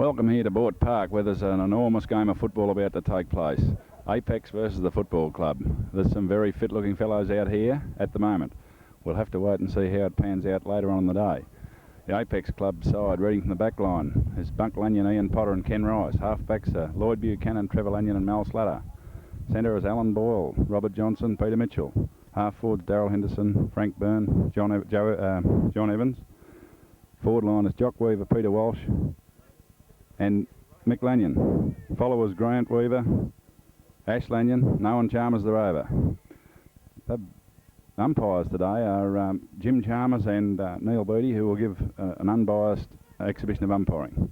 Welcome here to Boort Park, where there's an enormous game of football about to take place. Apex versus the football club. There's some very fit-looking fellows out here at the moment. We'll have to wait and see how it pans out later on in the day. The Apex club side, reading from the back line, is Bunk Lanyon, Ian Potter and Ken Rice. Half-backs are Lloyd Buchanan, Trevor Lanyon and Mal Slatter. Centre is Alan Boyle, Robert Johnson, Peter Mitchell. Half-forwards Darryl Henderson, Frank Byrne, John Evans. Forward line is Jock Weaver, Peter Walsh and Mick Lanyon. Followers Grant Weaver, Ash Lanyon, Nolan Chalmers the rover. The umpires today are Jim Chalmers and Neil Beattie, who will give an unbiased exhibition of umpiring.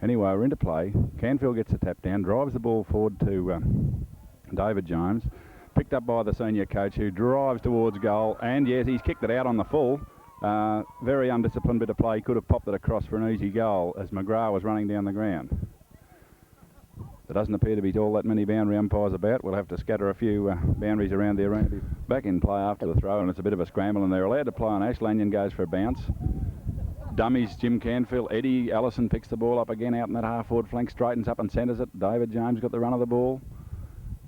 Anyway, we're into play. Canfield gets the tap down, drives the ball forward to David Jones, picked up by the senior coach, who drives towards goal, and yes, he's kicked it out on the full. Very undisciplined bit of play. Could have popped it across for an easy goal as McGrath was running down the ground. There doesn't appear to be all that many boundary umpires about. We'll have to scatter a few boundaries around the arena. Back in play after the throw, and it's a bit of a scramble, and they're allowed to play on. Ash Lanyon goes for a bounce. Dummies, Jim Canfield. Eddie Allison picks the ball up again out in that half-forward flank, straightens up and centres it. David James got the run of the ball.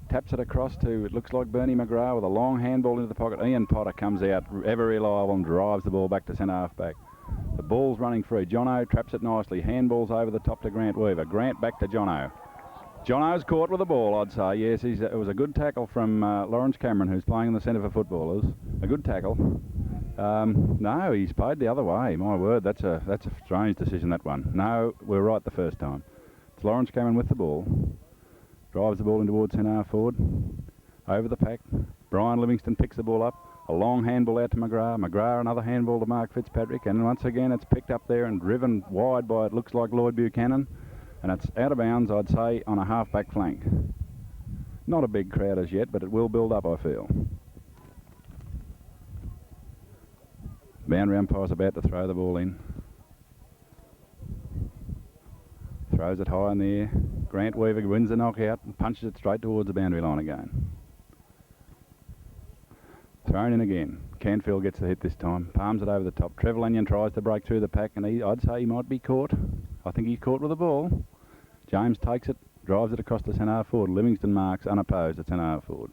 Taps it across to, it looks like Bernie McGrath with a long handball into the pocket. Ian Potter comes out, ever reliable, and drives the ball back to centre half-back. The ball's running free. Jono traps it nicely. Handballs over the top to Grant Weaver. Grant back to Jono. Jono's caught with the ball, I'd say. Yes, it was a good tackle from Lawrence Cameron, who's playing in the centre for footballers. A good tackle. No, he's paid the other way. My word, that's a strange decision, that one. No, we're right the first time. It's Lawrence Cameron with the ball. Drives the ball in towards centre half forward. Over the pack. Brian Livingston picks the ball up. A long handball out to McGrath. McGrath another handball to Mark Fitzpatrick. And once again it's picked up there and driven wide by, it looks like, Lloyd Buchanan. And it's out of bounds, I'd say, on a half-back flank. Not a big crowd as yet, but it will build up, I feel. Boundary umpire's about to throw the ball in. Throws it high in the air. Grant Weaver wins the knockout and punches it straight towards the boundary line again. Thrown in again. Canfield gets the hit this time. Palms it over the top. Trevor Lanyon tries to break through the pack, and I'd say he might be caught. I think he's caught with the ball. James takes it, drives it across the centre half forward. Livingston marks unopposed at centre half forward.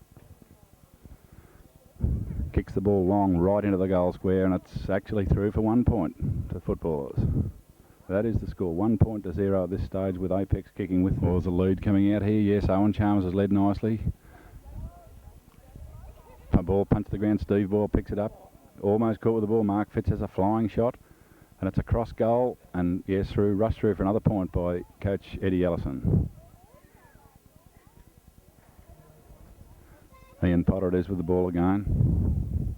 Kicks the ball long right into the goal square, and it's actually through for 1 point to the footballers. That is the score, 1-0 at this stage, with Apex kicking with. There's a lead coming out here. Yes, Owen Chalmers has led nicely. A ball punched to the ground. Steve Boyle picks it up. Almost caught with the ball. Mark Fitz has a flying shot. And it's a cross goal. And yes, rushed through for another point by coach Eddie Allison. Ian Potter it is with the ball again.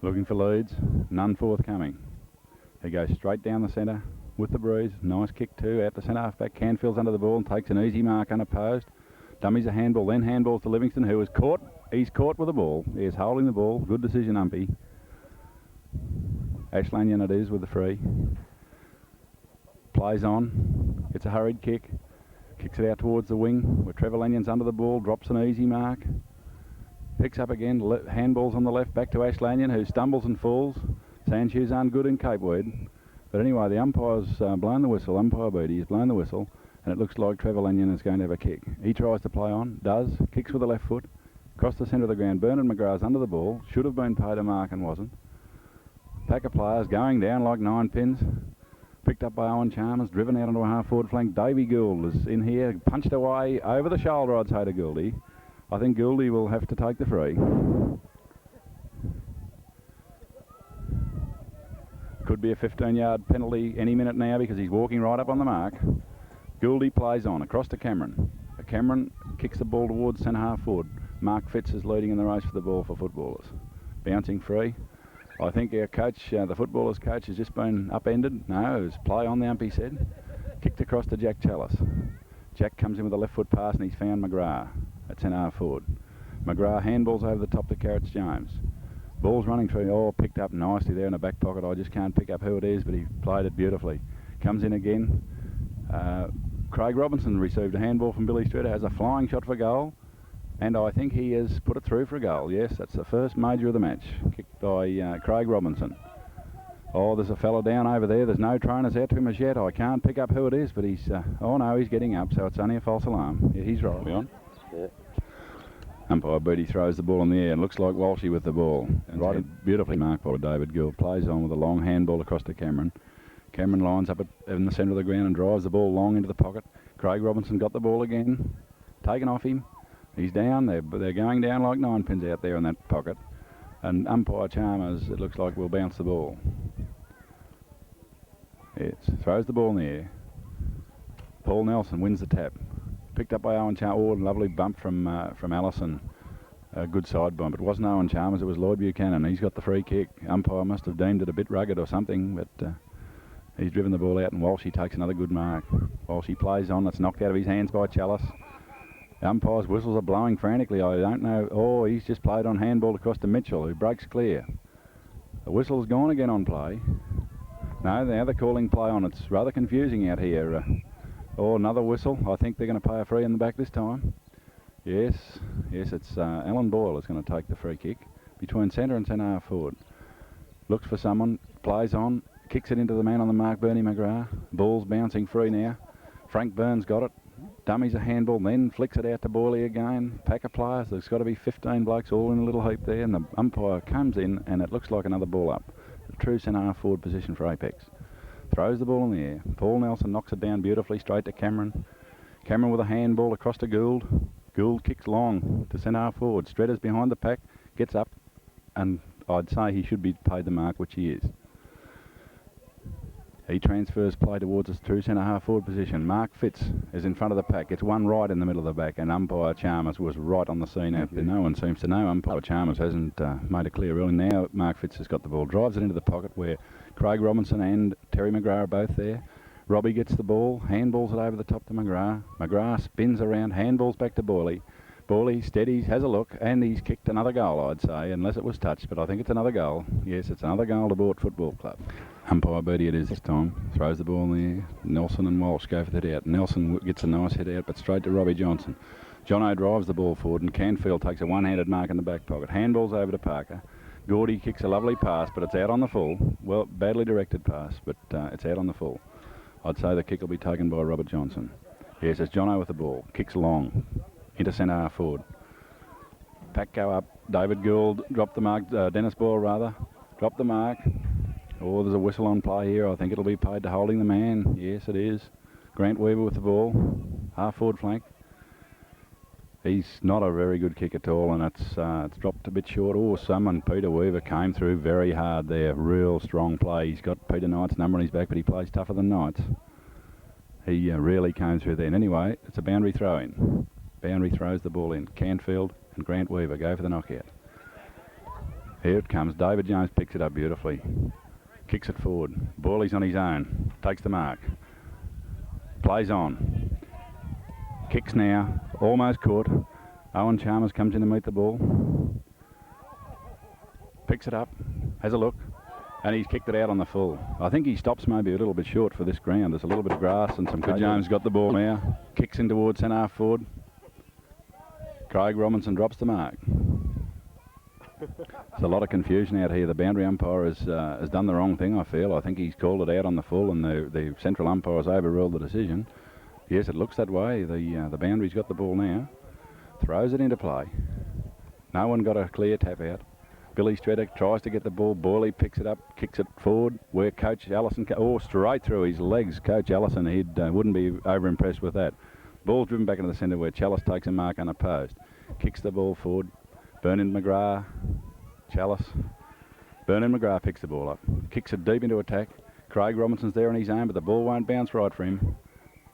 Looking for leads. None forthcoming. He goes straight down the centre with the breeze. Nice kick too, out to centre half-back. Canfield's under the ball and takes an easy mark unopposed. Dummies a handball, then handballs to Livingston, who is caught. He's caught with the ball. He is holding the ball. Good decision, umpy. Ash Lanyon it is with the free. Plays on. It's a hurried kick. Kicks it out towards the wing where Trevor Lanyon's under the ball. Drops an easy mark. Picks up again. Handballs on the left back to Ash Lanyon, who stumbles and falls. Sand shoes aren't good in Cape Weed. But anyway, the umpire's blown the whistle. Umpire Beattie has blown the whistle. And it looks like Trevor Lanyon is going to have a kick. He tries to play on. Does. Kicks with the left foot. Across the centre of the ground. Bernard McGrath's under the ball. Should have been paid a mark and wasn't. Pack of players going down like 9 pins. Picked up by Owen Chalmers. Driven out onto a half-forward flank. Davey Gould is in here. Punched away over the shoulder, I'd say, to Gouldy. I think Gouldy will have to take the free. Could be a 15-yard penalty any minute now because he's walking right up on the mark. Gouldy plays on across to Cameron. Cameron kicks the ball towards centre half forward. Mark Fitz is leading in the race for the ball for footballers. Bouncing free. I think our coach, the footballers' coach, has just been upended. No, it was play on, the umpy said. Kicked across to Jack Chalice. Jack comes in with a left foot pass and he's found McGrath at centre half forward. McGrath handballs over the top to Carrots James. Ball's running through, picked up nicely there in the back pocket. I just can't pick up who it is, but he played it beautifully. Comes in again. Craig Robinson received a handball from Billy Streeter, has a flying shot for goal, and I think he has put it through for a goal. Yes, that's the first major of the match, kicked by Craig Robinson. Oh, there's a fella down over there. There's no trainers out to him as yet. I can't pick up who it is, but he's... oh, no, he's getting up, so it's only a false alarm. Yeah, he's right. On. Yeah. Umpire Beatty throws the ball in the air and looks like Walshy with the ball. And right, beautifully marked by David Gould. Plays on with a long handball across to Cameron. Cameron lines up in the centre of the ground and drives the ball long into the pocket. Craig Robinson got the ball again. Taken off him. He's down. They're going down like 9 pins out there in that pocket. And umpire Chalmers, it looks like, will bounce the ball. Yes, throws the ball in the air. Paul Nelson wins the tap. Picked up by Owen Chalmers. Oh, lovely bump from Allison. A good side bump. It wasn't Owen Chalmers, it was Lloyd Buchanan. He's got the free kick. Umpire must have deemed it a bit rugged or something, but he's driven the ball out, and Walshy takes another good mark. Walshy plays on. It's knocked out of his hands by Chalice. The umpire's whistles are blowing frantically. I don't know. Oh, he's just played on handball across to Mitchell, who breaks clear. The whistle's gone again on play. No, now they're calling play on. It's rather confusing out here. Oh, another whistle. I think they're going to pay a free in the back this time. Yes, it's Alan Boyle is going to take the free kick between centre and centre half forward. Looks for someone, plays on, kicks it into the man on the mark, Bernie McGrath. Ball's bouncing free now. Frank Burns got it. Dummies a handball, then flicks it out to Boyley again. Pack of players, there's got to be 15 blokes all in a little heap there, and the umpire comes in and it looks like another ball up. A true centre half forward position for Apex. Throws the ball in the air. Paul Nelson knocks it down beautifully straight to Cameron. Cameron with a handball across to Gould. Gould kicks long to centre half forward. Stredders behind the pack, gets up, and I'd say he should be paid the mark, which he is. He transfers play towards his true centre half forward position. Mark Fitz is in front of the pack. It's one right in the middle of the back, and umpire Chalmers was right on the scene out there. No one seems to know. Umpire Chalmers hasn't made a clear ruling. Now Mark Fitz has got the ball, drives it into the pocket where Craig Robinson and Terry McGrath are both there. Robbie gets the ball, handballs it over the top to McGrath. McGrath spins around, handballs back to Boyley. Boyley steadies, has a look, and he's kicked another goal, I'd say, unless it was touched, but I think it's another goal. Yes, it's another goal to Boort Football Club. Umpire Beatty it is this time. Throws the ball in there. Nelson and Walsh go for the hit out. Nelson gets a nice hit out, but straight to Robbie Johnson. Jono drives the ball forward, and Canfield takes a one-handed mark in the back pocket. Handballs over to Parker. Gordy kicks a lovely pass, but it's out on the full. Well, badly directed pass, but it's out on the full. I'd say the kick will be taken by Robert Johnson. Yes, it's Jono with the ball. Kicks long. Into centre half forward. Pack go up. David Gould dropped the mark. Dennis Boyle, rather. Dropped the mark. Oh, there's a whistle on play here. I think it'll be paid to holding the man. Yes, it is. Grant Weaver with the ball. Half forward flank. He's not a very good kick at all, and it's dropped a bit short. Oh, Peter Weaver came through very hard there. Real strong play. He's got Peter Knight's number on his back, but he plays tougher than Knights. He really came through there. And anyway, it's a boundary throw-in. Boundary throws the ball in. Canfield and Grant Weaver go for the knockout. Here it comes. David Jones picks it up beautifully. Kicks it forward. Boyley's on his own. Takes the mark. Plays on. Kicks now. Almost caught. Owen Chalmers comes in to meet the ball. Picks it up. Has a look. And he's kicked it out on the full. I think he stops maybe a little bit short for this ground. There's a little bit of grass and some good. Jones got the ball now. Kicks in towards centre half forward. Craig Robinson drops the mark. There's a lot of confusion out here. The boundary umpire has done the wrong thing, I feel. I think he's called it out on the full, and the central umpire has overruled the decision. Yes, it looks that way. The boundary's got the ball now. Throws it into play. No one got a clear tap out. Billy Stretter tries to get the ball. Boyley picks it up, kicks it forward, where Coach Allison... straight through his legs. Coach Allison, he wouldn't be over-impressed with that. Ball's driven back into the centre where Chalice takes a mark unopposed. Kicks the ball forward. Bernard McGrath, Chalice. Bernard McGrath picks the ball up. Kicks it deep into attack. Craig Robinson's there on his own, but the ball won't bounce right for him.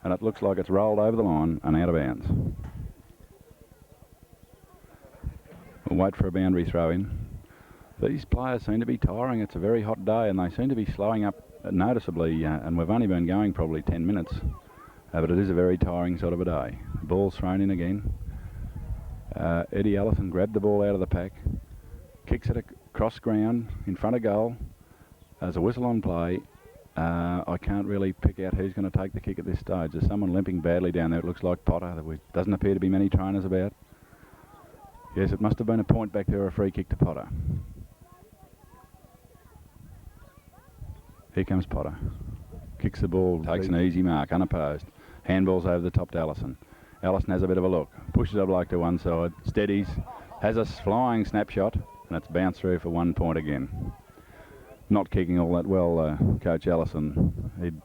And it looks like it's rolled over the line and out of bounds. We'll wait for a boundary throw in. These players seem to be tiring. It's a very hot day and they seem to be slowing up noticeably, and we've only been going probably 10 minutes. But it is a very tiring sort of a day. Ball's thrown in again. Eddie Allison grabbed the ball out of the pack, kicks it across ground in front of goal. There's a whistle on play. I can't really pick out who's going to take the kick at this stage. There's someone limping badly down there. It looks like Potter. There doesn't appear to be many trainers about. Yes, it must have been a point back there, a free kick to Potter. Here comes Potter. Kicks the ball, takes an easy mark, unopposed. Handballs over the top to Allison. Allison has a bit of a look. Pushes a bloke to one side. Steadies. Has a flying snapshot. And it's bounced through for 1 point again. Not kicking all that well, Coach Allison. He'd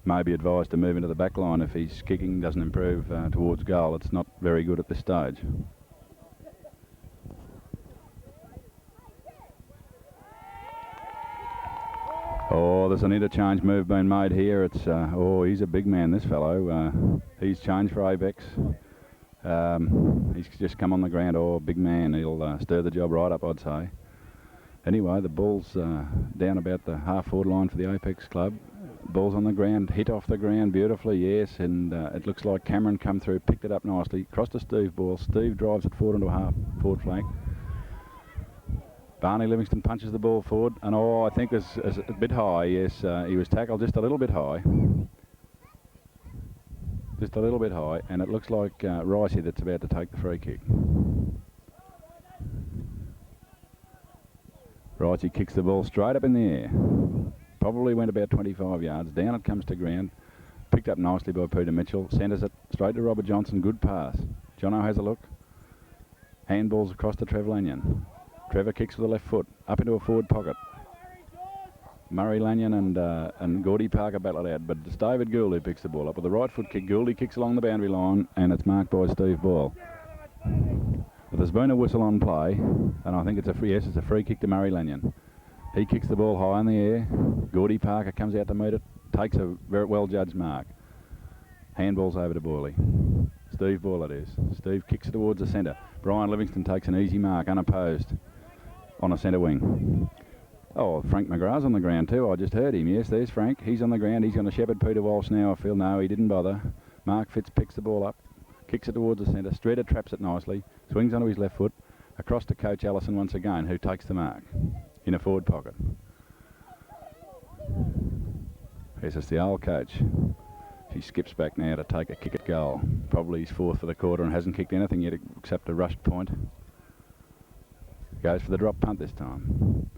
maybe advised to move into the back line if his kicking doesn't improve towards goal. It's not very good at this stage. Oh, there's an interchange move being made here. It's oh, he's a big man, this fellow. He's changed for Avex. He's just come on the ground. Oh, big man. He'll stir the job right up, I'd say. Anyway, the ball's down about the half-forward line for the Apex club. Ball's on the ground, hit off the ground beautifully, yes, and it looks like Cameron come through, picked it up nicely, crossed to Steve Ball. Steve drives it forward into a half-forward flank. Barney Livingston punches the ball forward, and oh, I think it's a bit high, yes. He was tackled just a little bit high. Just a little bit high, and it looks like Ricey that's about to take the free kick. Ricey kicks the ball straight up in the air. Probably went about 25 yards. Down it comes to ground. Picked up nicely by Peter Mitchell. Centres it straight to Robert Johnson. Good pass. Jono has a look. Handballs across to Trevor Lanyon. Trevor kicks with the left foot. Up into a forward pocket. Murray Lanyon and Gordy Parker battle it out. But it's David Gould who picks the ball up. With the right foot kick, Gouldy kicks along the boundary line. And it's marked by Steve Boyle. But there's been a whistle on play. And I think it's a free kick to Murray Lanyon. He kicks the ball high in the air. Gordy Parker comes out to meet it. Takes a very well-judged mark. Handballs over to Boyley. Steve Boyle it is. Steve kicks it towards the centre. Brian Livingston takes an easy mark, unopposed, on a centre wing. Oh, Frank McGrath's on the ground too. I just heard him. Yes, there's Frank. He's on the ground. He's going to shepherd Peter Walsh now, I feel. No, he didn't bother. Mark Fitz picks the ball up. Kicks it towards the centre. Streeter traps it nicely. Swings onto his left foot. Across to Coach Allison once again, who takes the mark in a forward pocket. Yes, it's the old coach. He skips back now to take a kick at goal. Probably his fourth for the quarter and hasn't kicked anything yet except a rushed point. Goes for the drop punt this time.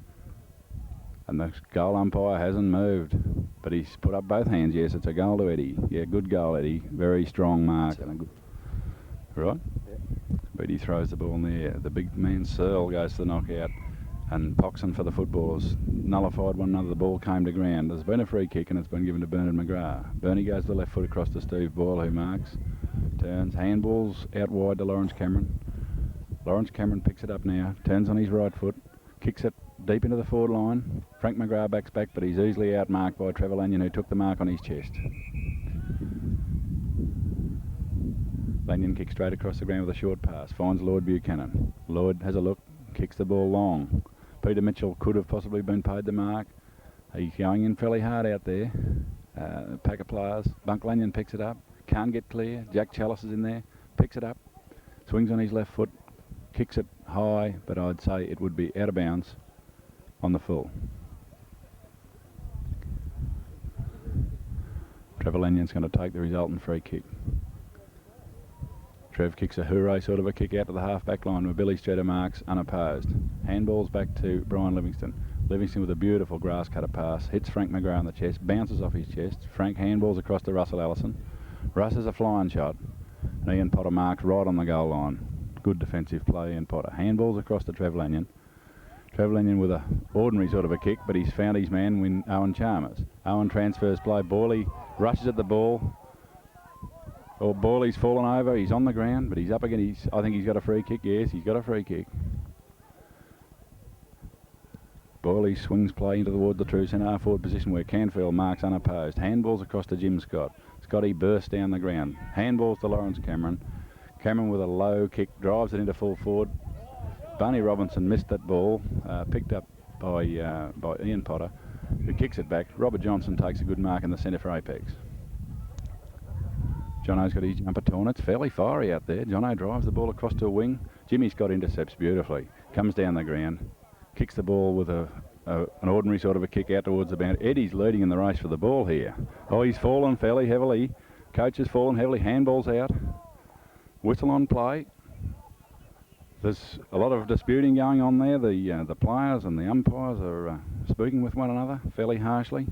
And the goal umpire hasn't moved, but he's put up both hands. Yes, it's a goal to Eddie. Yeah, good goal, Eddie. Very strong mark. And a good... Right? Yep. But he throws the ball in the air. The big man Searle goes to the knockout. And Poxon for the footballers nullified one another. The ball came to ground. There's been a free kick and it's been given to Bernard McGrath. Bernie goes to the left foot across to Steve Boyle, who marks. Turns. Handballs out wide to Lawrence Cameron. Lawrence Cameron picks it up now. Turns on his right foot. Kicks it deep into the forward line. Frank McGrath backs back, but he's easily outmarked by Trevor Lanyon, who took the mark on his chest. Lanyon kicks straight across the ground with a short pass. Finds Lloyd Buchanan. Lloyd has a look. Kicks the ball long. Peter Mitchell could have possibly been paid the mark. He's going in fairly hard out there. Pack of players. Bunk Lanyon picks it up. Can't get clear. Jack Chalice is in there. Picks it up. Swings on his left foot. Kicks it high, but I'd say it would be out of bounds on the full. Trevor Lanyon's going to take the resultant free kick. Trev kicks a hooray sort of a kick out to the half-back line where Billy Streeter marks unopposed. Handballs back to Brian Livingston. Livingston with a beautiful grass cutter pass. Hits Frank McGrath on the chest. Bounces off his chest. Frank handballs across to Russell Allison. Russ has a flying shot. And Ian Potter marks right on the goal line. Good defensive play, Ian Potter. Handballs across to Trev Lanyon. Trev Lanyon with a ordinary sort of a kick, but he's found his man when Owen Chalmers. Owen transfers play. Borley rushes at the ball. Or Borley's fallen over. He's on the ground, but he's up again. I think he's got a free kick. Yes, he's got a free kick. Borley swings play towards the true centre forward position where Canfield marks unopposed. Handballs across to Jim Scott. Scotty bursts down the ground. Handballs to Lawrence Cameron. Cameron with a low kick drives it into full forward. Barney Robinson missed that ball, picked up by Ian Potter, who kicks it back. Robert Johnson takes a good mark in the centre for Apex. Jono's got his jumper torn. It's fairly fiery out there. Jono drives the ball across to a wing. Jimmy Scott intercepts beautifully. Comes down the ground. Kicks the ball with an ordinary sort of a kick out towards the boundary. Eddie's leading in the race for the ball here. Oh, he's fallen fairly heavily. Coach has fallen heavily. Handballs out. Whistle on play. There's a lot of disputing going on there. The players and the umpires are speaking with one another fairly harshly.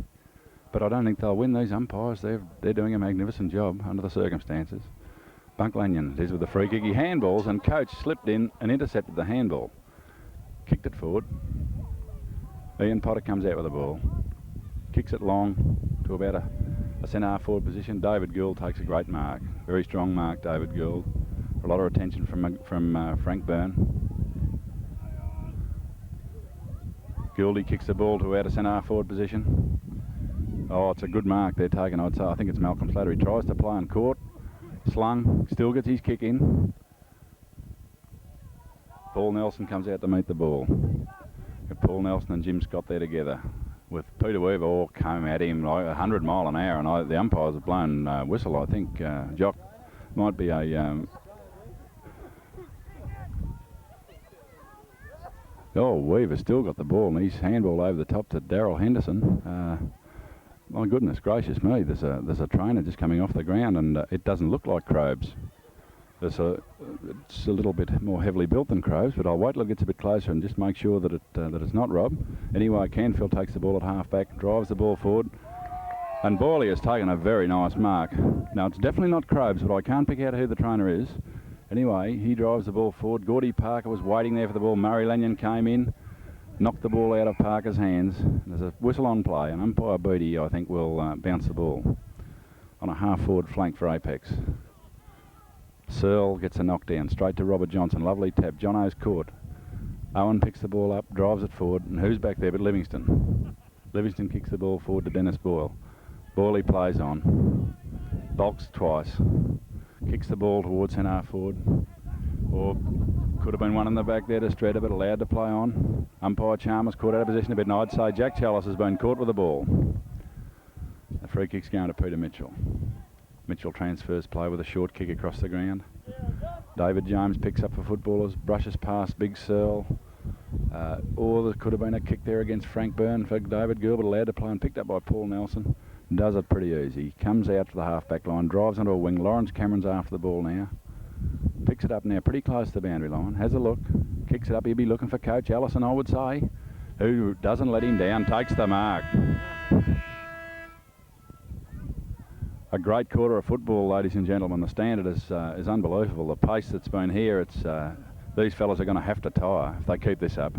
But I don't think they'll win, these umpires. They're doing a magnificent job under the circumstances. Bunk Lanyon is with the free kick. He handballs and coach slipped in and intercepted the handball. Kicked it forward. Ian Potter comes out with the ball. Kicks it long to about a centre-half forward position. David Gould takes a great mark. Very strong mark, David Gould. A lot of attention from Frank Byrne. Gouldy kicks the ball to out a centre-half forward position. Oh, it's a good mark they're taking, I'd say. I think it's Malcolm Slattery. Tries to play on court. Slung. Still gets his kick in. Paul Nelson comes out to meet the ball. Got Paul Nelson and Jim Scott there together. With Peter Weaver all came at him like 100 mile an hour. And the umpires have blown whistle. I think Jock might be a... Oh, Weaver still got the ball and he's handball over the top to Darryl Henderson. My goodness gracious me, there's a trainer just coming off the ground and it doesn't look like Crobes. It's a little bit more heavily built than Crobes, but I'll wait till it gets a bit closer and just make sure that it's not Rob. Anyway, Canfield takes the ball at half-back, drives the ball forward, and Boyley has taken a very nice mark. Now, it's definitely not Crobes, but I can't pick out who the trainer is. Anyway, he drives the ball forward. Gordy Parker was waiting there for the ball. Murray Lanyon came in. Knocked the ball out of Parker's hands. There's a whistle on play, and umpire Beattie, I think, will bounce the ball on a half-forward flank for Apex. Searle gets a knockdown straight to Robert Johnson. Lovely tap. Jono's caught. Owen picks the ball up, drives it forward, and who's back there but Livingston? Livingston kicks the ball forward to Dennis Boyle. Boyley plays on. Bulks twice. Kicks the ball towards centre forward. Or could have been one in the back there to Strader, but allowed to play on. Umpire Chalmers caught out of position a bit, and I'd say Jack Chalice has been caught with the ball. The free kick's going to Peter Mitchell. Mitchell transfers play with a short kick across the ground. David James picks up for footballers, brushes past Big Searle. Or there could have been a kick there against Frank Byrne for David Gilbert, allowed to play and picked up by Paul Nelson. Does it pretty easy. Comes out to the half-back line, drives onto a wing. Lawrence Cameron's after the ball now. Picks it up now, pretty close to the boundary line. Has a look. Kicks it up. He'll be looking for Coach Allison, I would say, who doesn't let him down. Takes the mark. A great quarter of football, ladies and gentlemen. The standard is unbelievable. The pace that's been here, it's these fellas are going to have to tire if they keep this up.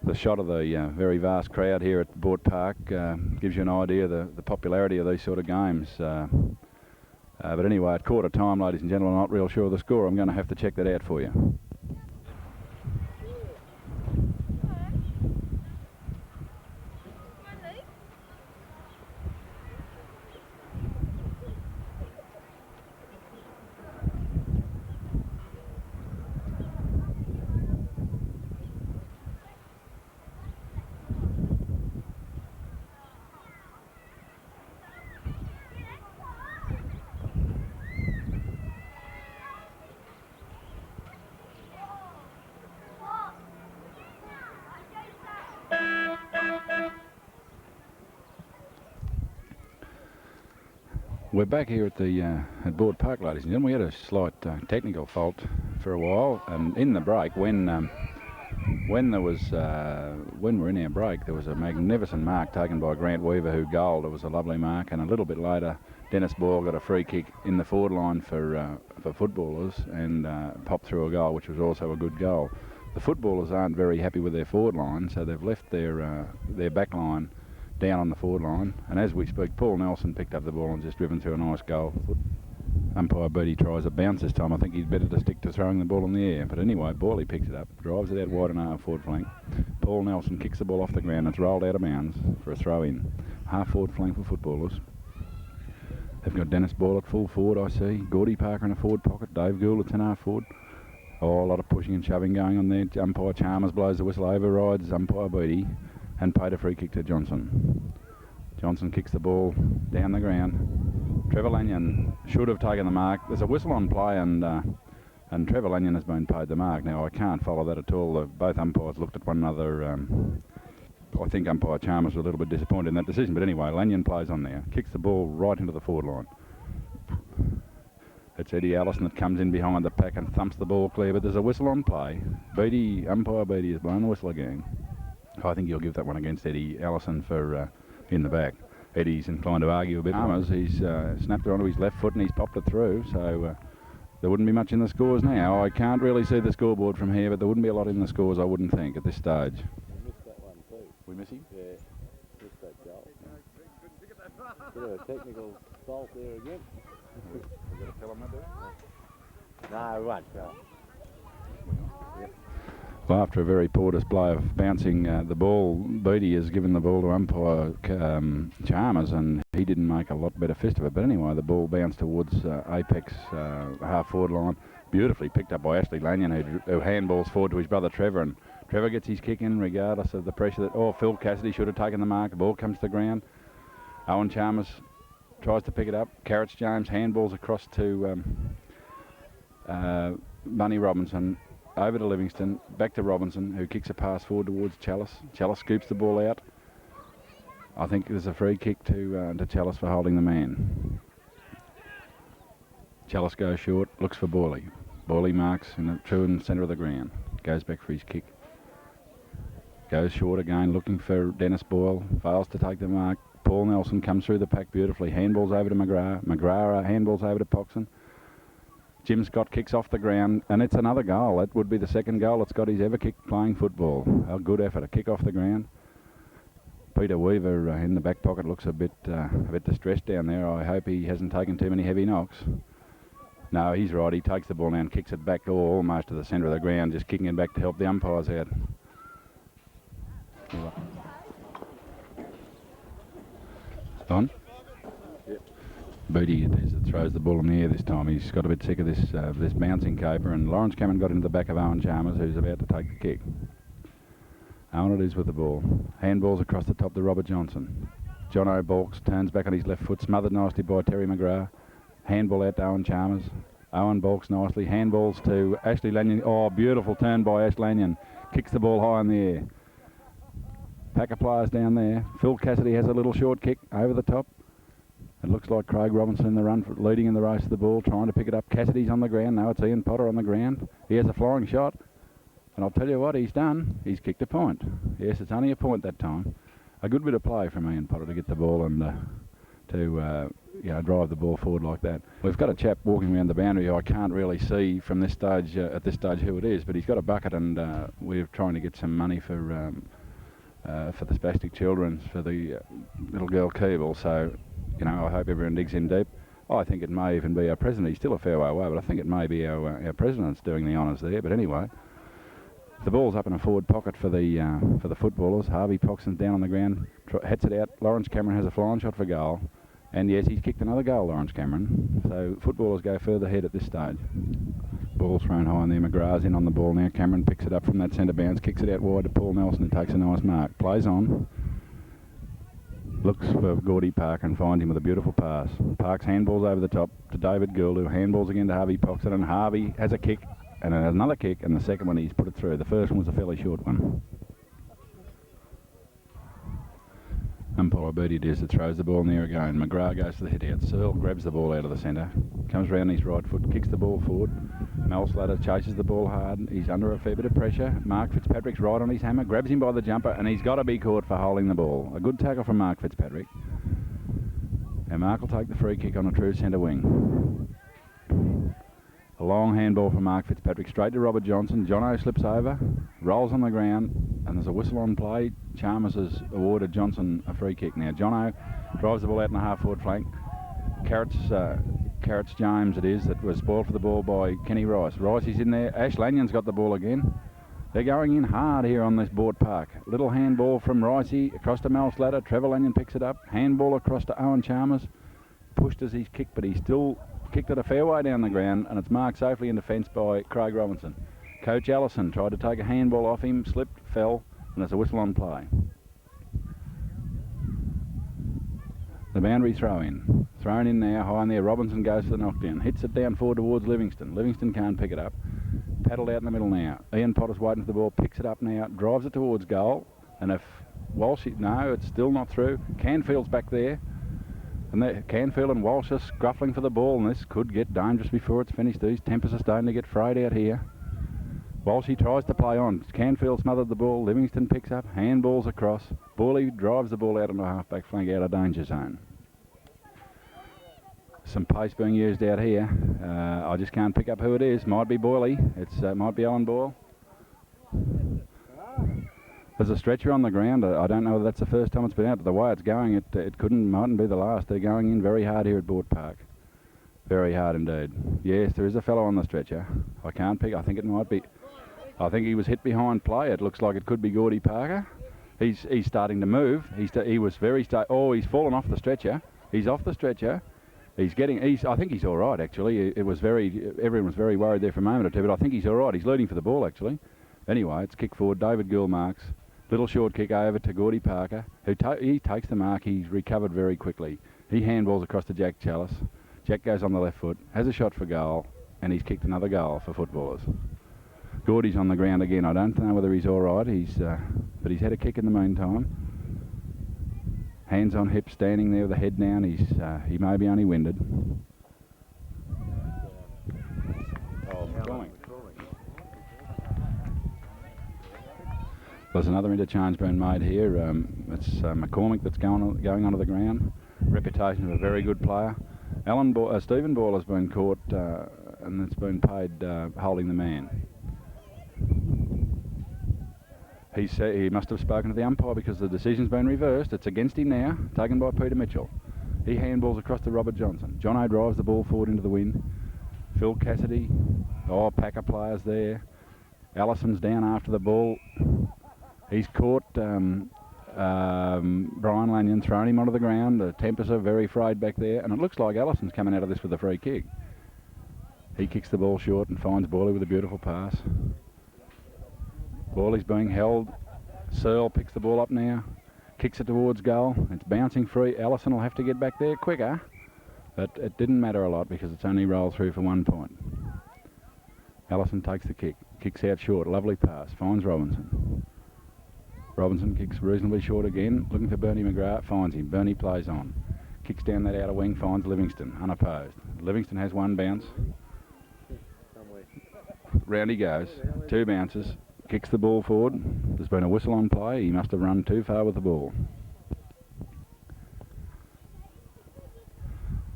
The shot of the very vast crowd here at Boort Park gives you an idea of the popularity of these sort of games. But anyway, at quarter time, ladies and gentlemen, I'm not real sure of the score. I'm going to have to check that out for you. We're back here at Boort Park, ladies and gentlemen. We had a slight technical fault for a while, and in the break, when we're in our break, there was a magnificent mark taken by Grant Weaver, who goaled. It was a lovely mark, and a little bit later, Dennis Boyle got a free kick in the forward line for footballers and popped through a goal, which was also a good goal. The footballers aren't very happy with their forward line, so they've left their back line down on the forward line, and as we speak, Paul Nelson picked up the ball and just driven through a nice goal. Umpire Beattie tries a bounce this time. I think he's better to stick to throwing the ball in the air, but anyway, Boyley picks it up, drives it out wide and half forward flank. Paul Nelson kicks the ball off the ground and it's rolled out of bounds for a throw in. Half forward flank for footballers. They've got Dennis Boyle at full forward, I see. Gordy Parker in a forward pocket. Dave Gould at 10 half forward. Oh, a lot of pushing and shoving going on there. Umpire Chalmers blows the whistle, overrides umpire Beattie and paid a free kick to Johnson. Johnson kicks the ball down the ground. Trevor Lanyon should have taken the mark. There's a whistle on play, and Trevor Lanyon has been paid the mark. Now, I can't follow that at all. Both umpires looked at one another. I think umpire Chalmers was a little bit disappointed in that decision. But anyway, Lanyon plays on there. Kicks the ball right into the forward line. It's Eddie Allison that comes in behind the pack and thumps the ball clear, but there's a whistle on play. Umpire Beattie has blown the whistle again. I think you'll give that one against Eddie Allison for in the back. Eddie's inclined to argue a bit. He's snapped it onto his left foot and he's popped it through, so there wouldn't be much in the scores now. I can't really see the scoreboard from here, but there wouldn't be a lot in the scores, I wouldn't think, at this stage. We missed that one too. We miss him? Yeah, missed that goal. Bit of a technical fault there again. We've got to tell him that, do we? No, we won't. Yep. Well, after a very poor display of bouncing the ball, Beattie has given the ball to umpire Chalmers, and he didn't make a lot better fist of it. But anyway, the ball bounced towards Apex half-forward line, beautifully picked up by Ashley Lanyon, who handballs forward to his brother Trevor, and Trevor gets his kick in regardless of the pressure that, Phil Cassidy should have taken the mark. The ball comes to the ground. Owen Chalmers tries to pick it up. Carrots James handballs across to Bunny Robinson. Over to Livingston, back to Robinson, who kicks a pass forward towards Chalice. Chalice scoops the ball out. I think there's a free kick to Chalice for holding the man. Chalice goes short, looks for Borley. Borley marks in the true and centre of the ground. Goes back for his kick. Goes short again, looking for Dennis Boyle. Fails to take the mark. Paul Nelson comes through the pack beautifully. Handballs over to McGrath. McGrath handballs over to Poxon. Jim Scott kicks off the ground, and it's another goal. That would be the second goal that Scotty's ever kicked playing football. A good effort, a kick off the ground. Peter Weaver in the back pocket looks a bit distressed down there. I hope he hasn't taken too many heavy knocks. No, he's right. He takes the ball now and kicks it back almost to the centre of the ground, just kicking it back to help the umpires out. On. Beattie throws the ball in the air this time. He's got a bit sick of this bouncing caper, and Lawrence Cameron got into the back of Owen Chalmers, who's about to take the kick. Owen it is with the ball. Handballs across the top to Robert Johnson. John O'Balks turns back on his left foot, smothered nicely by Terry McGrath. Handball out to Owen Chalmers. Owen balks nicely. Handballs to Ashley Lanyon. Oh, beautiful turn by Ash Lanyon. Kicks the ball high in the air. Pack of players down there. Phil Cassidy has a little short kick over the top. It looks like Craig Robinson in the run, leading in the race to the ball, trying to pick it up. Cassidy's on the ground. No, it's Ian Potter on the ground. He has a flying shot. And I'll tell you what he's done. He's kicked a point. Yes, it's only a point that time. A good bit of play from Ian Potter to get the ball and drive the ball forward like that. We've got a chap walking around the boundary who I can't really see from this stage at this stage who it is, but he's got a bucket, and we're trying to get some money for the spastic children, for the little girl Keeble. So, I hope everyone digs in deep. I think it may even be our president. He's still a fair way away, but I think it may be our president's doing the honours there. But anyway, the ball's up in a forward pocket for the footballers. Harvey Poxon's down on the ground, hits it out. Lawrence Cameron has a flying shot for goal. And yes, he's kicked another goal, Lawrence Cameron. So footballers go further ahead at this stage. Ball thrown high in there. McGrath's in on the ball now. Cameron picks it up from that centre bounce, kicks it out wide to Paul Nelson, who takes a nice mark. Plays on. Looks for Gordy Park and finds him with a beautiful pass. Parks handballs over the top to David Gould, who handballs again to Harvey Poxon, and Harvey has a kick and another kick, and the second one he's put it through. The first one was a fairly short one. Umpire Beattie does it, throws the ball in the air again. McGrath goes to the hit out. Searle grabs the ball out of the centre, comes round his right foot, kicks the ball forward. Mel Slater chases the ball hard. He's under a fair bit of pressure. Mark Fitzpatrick's right on his hammer, grabs him by the jumper, and he's got to be caught for holding the ball. A good tackle from Mark Fitzpatrick. And Mark will take the free kick on a true centre wing. A long handball from Mark Fitzpatrick straight to Robert Johnson. Jono slips over, rolls on the ground, and there's a whistle on play. Chalmers has awarded Johnson a free kick. Now Jono drives the ball out in the half-forward flank. Carrots James it is that was spoiled for the ball by Kenny Rice. Rice is in there. Ash Lanyon's got the ball again. They're going in hard here on this Boort Park. Little handball from Ricey across to Mel Slater. Trevor Lanyon picks it up. Handball across to Owen Chalmers. Pushed as he's kicked, but he's still kicked it a fair way down the ground, and it's marked safely in defence by Craig Robinson. Coach Allison tried to take a handball off him, slipped, fell, and there's a whistle on play. The boundary throw-in. Thrown in now, high in there. Robinson goes for the knockdown. Hits it down forward towards Livingston. Livingston can't pick it up. Paddled out in the middle now. Ian Potter's waiting for the ball, picks it up now, drives it towards goal, and no, it's still not through. Canfield's back there. And Canfield and Walsh are scruffling for the ball, and this could get dangerous before it's finished. These tempers are starting to get frayed out here. Walsh, he tries to play on. Canfield smothered the ball. Livingston picks up. Handballs across. Borley drives the ball out on the half-back flank out of danger zone. Some pace being used out here. I just can't pick up who it is. Might be Boyley. It might be Alan Boyle. There's a stretcher on the ground. I don't know whether that's the first time it's been out, but the way it's going, it mightn't be the last. They're going in very hard here at Boort Park. Very hard indeed. Yes, there is a fellow on the stretcher. I can't pick. I think it might be. I think he was hit behind play. It looks like it could be Gordy Parker. He's starting to move. He was very. He's fallen off the stretcher. He's off the stretcher. I think he's all right actually. Everyone was very worried there for a moment or two, but I think he's all right. He's leading for the ball actually. Anyway, it's kick forward. David Gill marks. Little short kick over to Gordy Parker, who he takes the mark. He's recovered very quickly. He handballs across to Jack Chalice. Jack goes on the left foot, has a shot for goal, and he's kicked another goal for footballers. Gordy's on the ground again. I don't know whether he's all right. But he's had a kick in the meantime. Hands on hips, standing there with the head down. He may be only winded. There's another interchange being made here. It's McCormick that's going onto the ground. Reputation of a very good player. Stephen Ball has been caught and it's been paid holding the man. He must have spoken to the umpire because the decision's been reversed. It's against him now, taken by Peter Mitchell. He handballs across to Robert Johnson. Jono drives the ball forward into the wind. Phil Cassidy, Packer players there. Allison's down after the ball. He's caught Brian Lanyon, thrown him onto the ground. The tempers are very frayed back there, and it looks like Allison's coming out of this with a free kick. He kicks the ball short and finds Borley with a beautiful pass. Borley's being held. Searle picks the ball up now, kicks it towards goal. It's bouncing free. Allison will have to get back there quicker, but it didn't matter a lot because it's only rolled through for 1 point. Allison takes the kick, kicks out short, lovely pass, finds Robinson. Robinson kicks reasonably short again, looking for Bernie McGrath, finds him. Bernie plays on. Kicks down that outer wing, finds Livingston, unopposed. Livingston has one bounce. Round he goes, 2 bounces, kicks the ball forward. There's been a whistle on play. He must have run too far with the ball.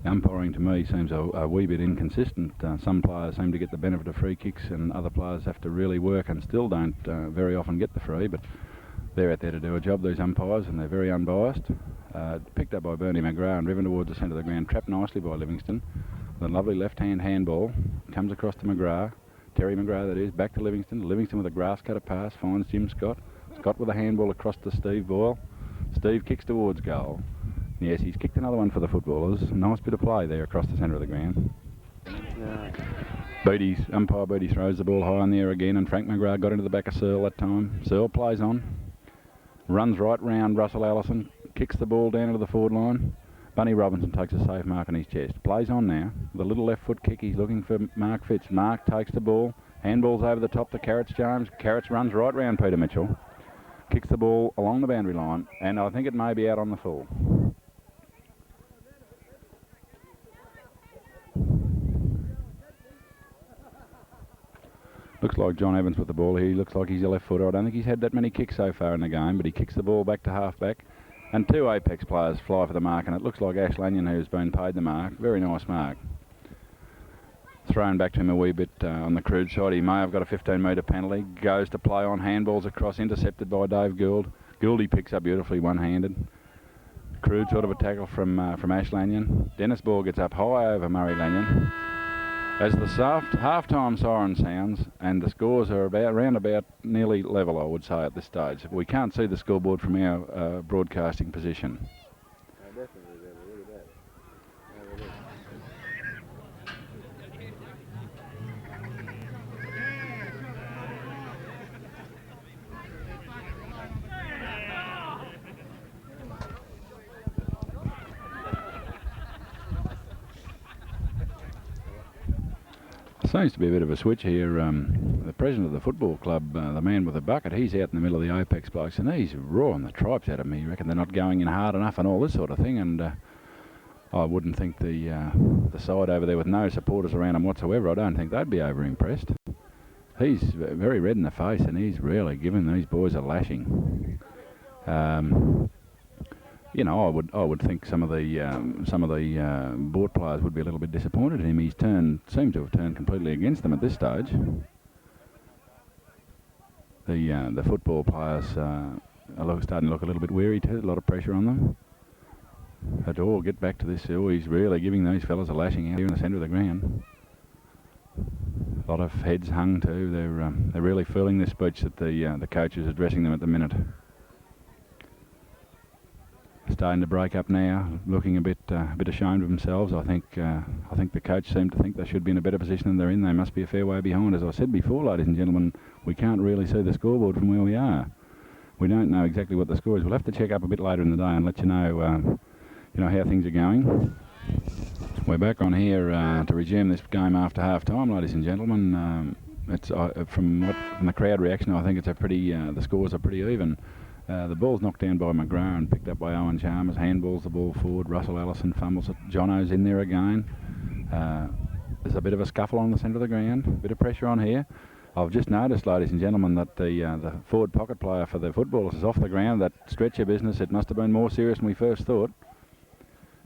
Umpiring to me seems a wee bit inconsistent. Some players seem to get the benefit of free kicks and other players have to really work and still don't very often get the free, but they're out there to do a job, these umpires, and they're very unbiased. Picked up by Bernie McGrath and driven towards the centre of the ground, trapped nicely by Livingston. The lovely left-hand handball comes across to McGrath. Terry McGrath, that is, back to Livingston. Livingston with a grass cutter pass, finds Jim Scott. Scott with a handball across to Steve Boyle. Steve kicks towards goal. Yes, he's kicked another one for the footballers. Nice bit of play there across the centre of the ground. Umpire Beattie throws the ball high in the air again, and Frank McGrath got into the back of Searle that time. Searle plays on. Runs right round Russell Allison, kicks the ball down into the forward line. Bunny Robinson takes a safe mark on his chest. Plays on now. The little left foot kick, he's looking for Mark Fitz. Mark takes the ball. Handballs over the top to Carrots James. Carrots runs right round Peter Mitchell. Kicks the ball along the boundary line, and I think it may be out on the full. Looks like John Evans with the ball here. He looks like he's a left footer. I don't think he's had that many kicks so far in the game, but he kicks the ball back to half-back. And 2 Apex players fly for the mark, and it looks like Ash Lanyon, who's been paid the mark. Very nice mark. Thrown back to him a wee bit on the crude side. He may have got a 15-metre penalty. Goes to play on. Handballs across, intercepted by Dave Gould. Gouldy picks up beautifully one-handed. Crude sort of a tackle from Ash Lanyon. Dennis Ball gets up high over Murray Lanyon. As the half-time siren sounds, and the scores are around about nearly level, I would say, at this stage. We can't see the scoreboard from our broadcasting position. Seems to be a bit of a switch here. The president of the football club, the man with the bucket, he's out in the middle of the Apex blokes, and he's roaring the tripes out of me. You reckon they're not going in hard enough and all this sort of thing. And I wouldn't think the side over there with no supporters around him whatsoever, I don't think they'd be over-impressed. He's very red in the face, and he's really giving these boys a lashing. You know, I would think some of the Boort players would be a little bit disappointed in him. He's seemed to have turned completely against them at this stage. The football players are starting to look a little bit weary too. A lot of pressure on them. But get back to this. He's really giving these fellas a lashing out here in the centre of the ground. A lot of heads hung too. They're really feeling this speech that the coach is addressing them at the minute. Starting to break up now, looking a bit ashamed of themselves. I think the coach seemed to think they should be in a better position than they're in. They must be a fair way behind. As I said before, ladies and gentlemen, we can't really see the scoreboard from where we are. We don't know exactly what the score is. We'll have to check up a bit later in the day and let you know how things are going. We're back on here to resume this game after half time, ladies and gentlemen. It's from the crowd reaction, I think it's the scores are pretty even. The ball's knocked down by McGrath and picked up by Owen Chalmers. Handballs the ball forward. Russell Allison fumbles it. Jono's in there again. There's a bit of a scuffle on the centre of the ground. A bit of pressure on here. I've just noticed, ladies and gentlemen, that the forward pocket player for the footballers is off the ground. That stretcher business, it must have been more serious than we first thought.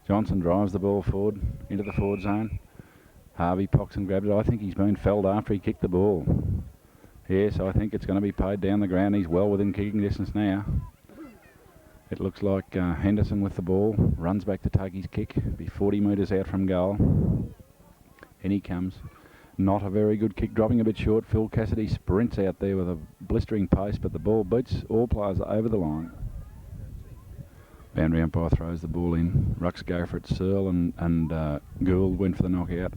Johnson drives the ball forward into the forward zone. Harvey pocks and grabs it. I think he's been felled after he kicked the ball. Yes, I think it's going to be paid down the ground. He's well within kicking distance now. It looks like Henderson with the ball. Runs back to take his kick. Be 40 metres out from goal. In he comes. Not a very good kick. Dropping a bit short. Phil Cassidy sprints out there with a blistering pace, but the ball beats all players over the line. Boundary umpire throws the ball in. Rucks go for it. Searle and Gould went for the knockout.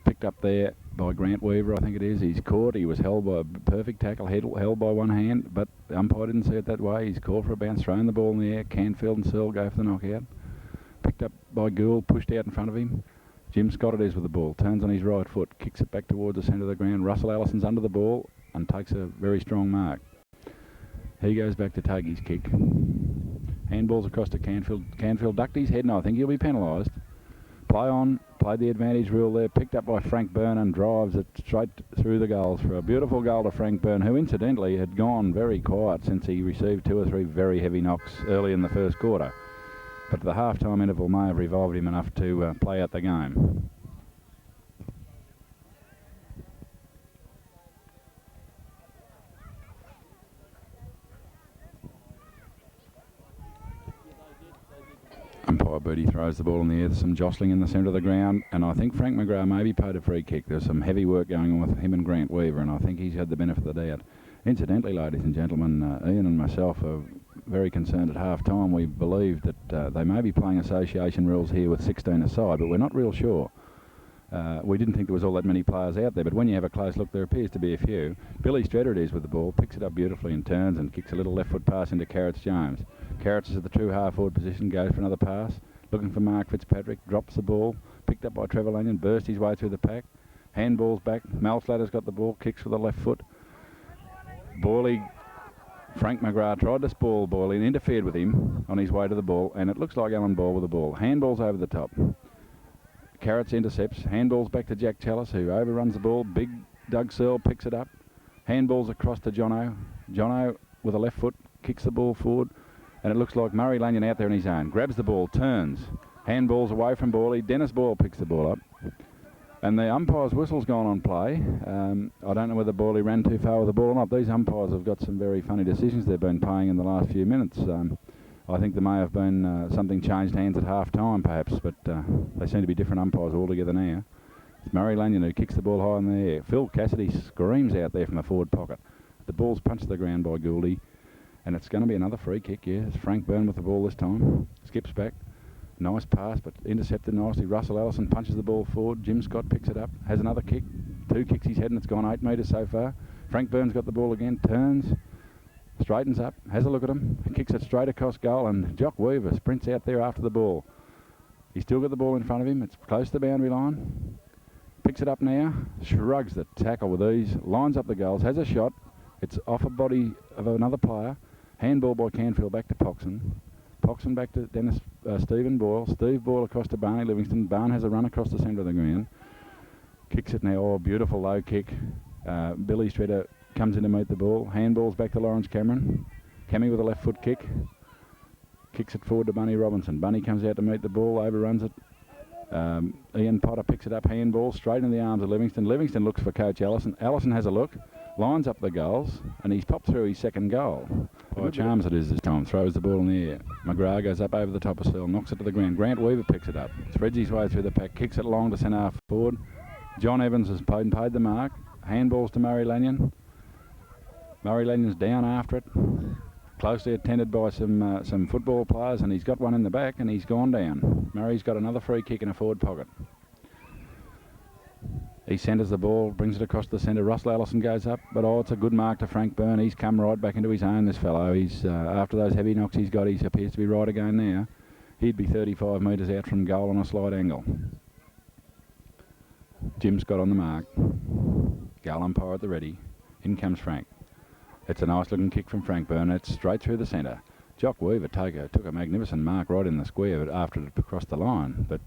Picked up there by Grant Weaver, I think it is. He's caught. He was held by a perfect tackle, held by one hand, but the umpire didn't see it that way. He's called for a bounce, thrown the ball in the air. Canfield and Searle go for the knockout. Picked up by Gould, pushed out in front of him. Jim Scott it is with the ball. Turns on his right foot, kicks it back towards the centre of the ground. Russell Allison's under the ball and takes a very strong mark. He goes back to take his kick. Handballs across to Canfield. Canfield ducked his head, and I think he'll be penalised. Play on, played the advantage rule there, picked up by Frank Byrne and drives it straight through the goals for a beautiful goal to Frank Byrne, who incidentally had gone very quiet since he received 2 or 3 very heavy knocks early in the first quarter. But the half-time interval may have revived him enough to play out the game. Umpire Booty throws the ball in the air. There's some jostling in the centre of the ground, and I think Frank McGrath maybe paid a free kick. There's some heavy work going on with him and Grant Weaver, and I think he's had the benefit of the doubt. Incidentally, ladies and gentlemen, Ian and myself are very concerned at half-time. We believe that they may be playing association rules here with 16 aside, but we're not real sure. We didn't think there was all that many players out there, but when you have a close look, there appears to be a few. Billy Stredder it is with the ball, picks it up beautifully and turns and kicks a little left foot pass into Carrots Jones. Carrots is at the true half-forward position, goes for another pass, looking for Mark Fitzpatrick, drops the ball, picked up by Trevor Lanyon, burst his way through the pack, handballs back, Malslatter's got the ball, kicks with the left foot. Frank McGrath tried to spoil Boyley and interfered with him on his way to the ball, and it looks like Alan Ball with the ball. Handballs over the top. Carrots intercepts, handballs back to Jack Chalice, who overruns the ball. Big Doug Searle picks it up. Handballs across to Jono. Jono with a left foot, kicks the ball forward, and it looks like Murray Lanyon out there in his own. Grabs the ball, turns. Handballs away from Boyley. Dennis Boyle picks the ball up. And the umpire's whistle's gone on play. I don't know whether Boyley ran too far with the ball or not. These umpires have got some very funny decisions they've been paying in the last few minutes. I think there may have been something changed hands at half-time perhaps, but they seem to be different umpires altogether now. It's Murray Lanyon who kicks the ball high in the air. Phil Cassidy screams out there from the forward pocket. The ball's punched to the ground by Gouldy, and it's going to be another free kick, yeah. It's Frank Byrne with the ball this time. Skips back. Nice pass, but intercepted nicely. Russell Allison punches the ball forward. Jim Scott picks it up, has another kick. 2 kicks he's had, and it's gone 8 metres so far. Frank Byrne's got the ball again, turns, straightens up, has a look at him, kicks it straight across goal, and Jock Weaver sprints out there after the ball. He's still got the ball in front of him. It's close to the boundary line. Picks it up now, shrugs the tackle with ease, lines up the goals, has a shot. It's off a body of another player. Handball by Canfield back to Poxon. Poxon back to Stephen Boyle. Steve Boyle across to Barney Livingston. Barn has a run across the centre of the ground. Kicks it now. Oh, beautiful low kick. Billy Shredder comes in to meet the ball. Handballs back to Lawrence Cameron. Cammy with a left foot kick. Kicks it forward to Bunny Robinson. Bunny comes out to meet the ball, overruns it. Ian Potter picks it up, handball straight in the arms of Livingston. Livingston looks for Coach Allison. Allison has a look, lines up the goals, and he's popped through his second goal. Oh, Charms it is this time. Throws the ball in the air. McGrath goes up over the top of Searle, knocks it to the ground. Grant Weaver picks it up, spreads his way through the pack, kicks it along to centre half forward. John Evans has paid the mark. Handballs to Murray Lanyon. Murray Lanyon's down after it. Closely attended by some football players, and he's got one in the back, and he's gone down. Murray's got another free kick in a forward pocket. He centres the ball, brings it across the centre. Russell Allison goes up, but it's a good mark to Frank Byrne. He's come right back into his own, this fellow. He's after those heavy knocks he's got, he appears to be right again now. He'd be 35 metres out from goal on a slight angle. Jim Scott on the mark. Goal umpire at the ready. In comes Frank. It's a nice looking kick from Frank Byrne. It's straight through the centre. Jock Weaver took a magnificent mark right in the square after it crossed the line. But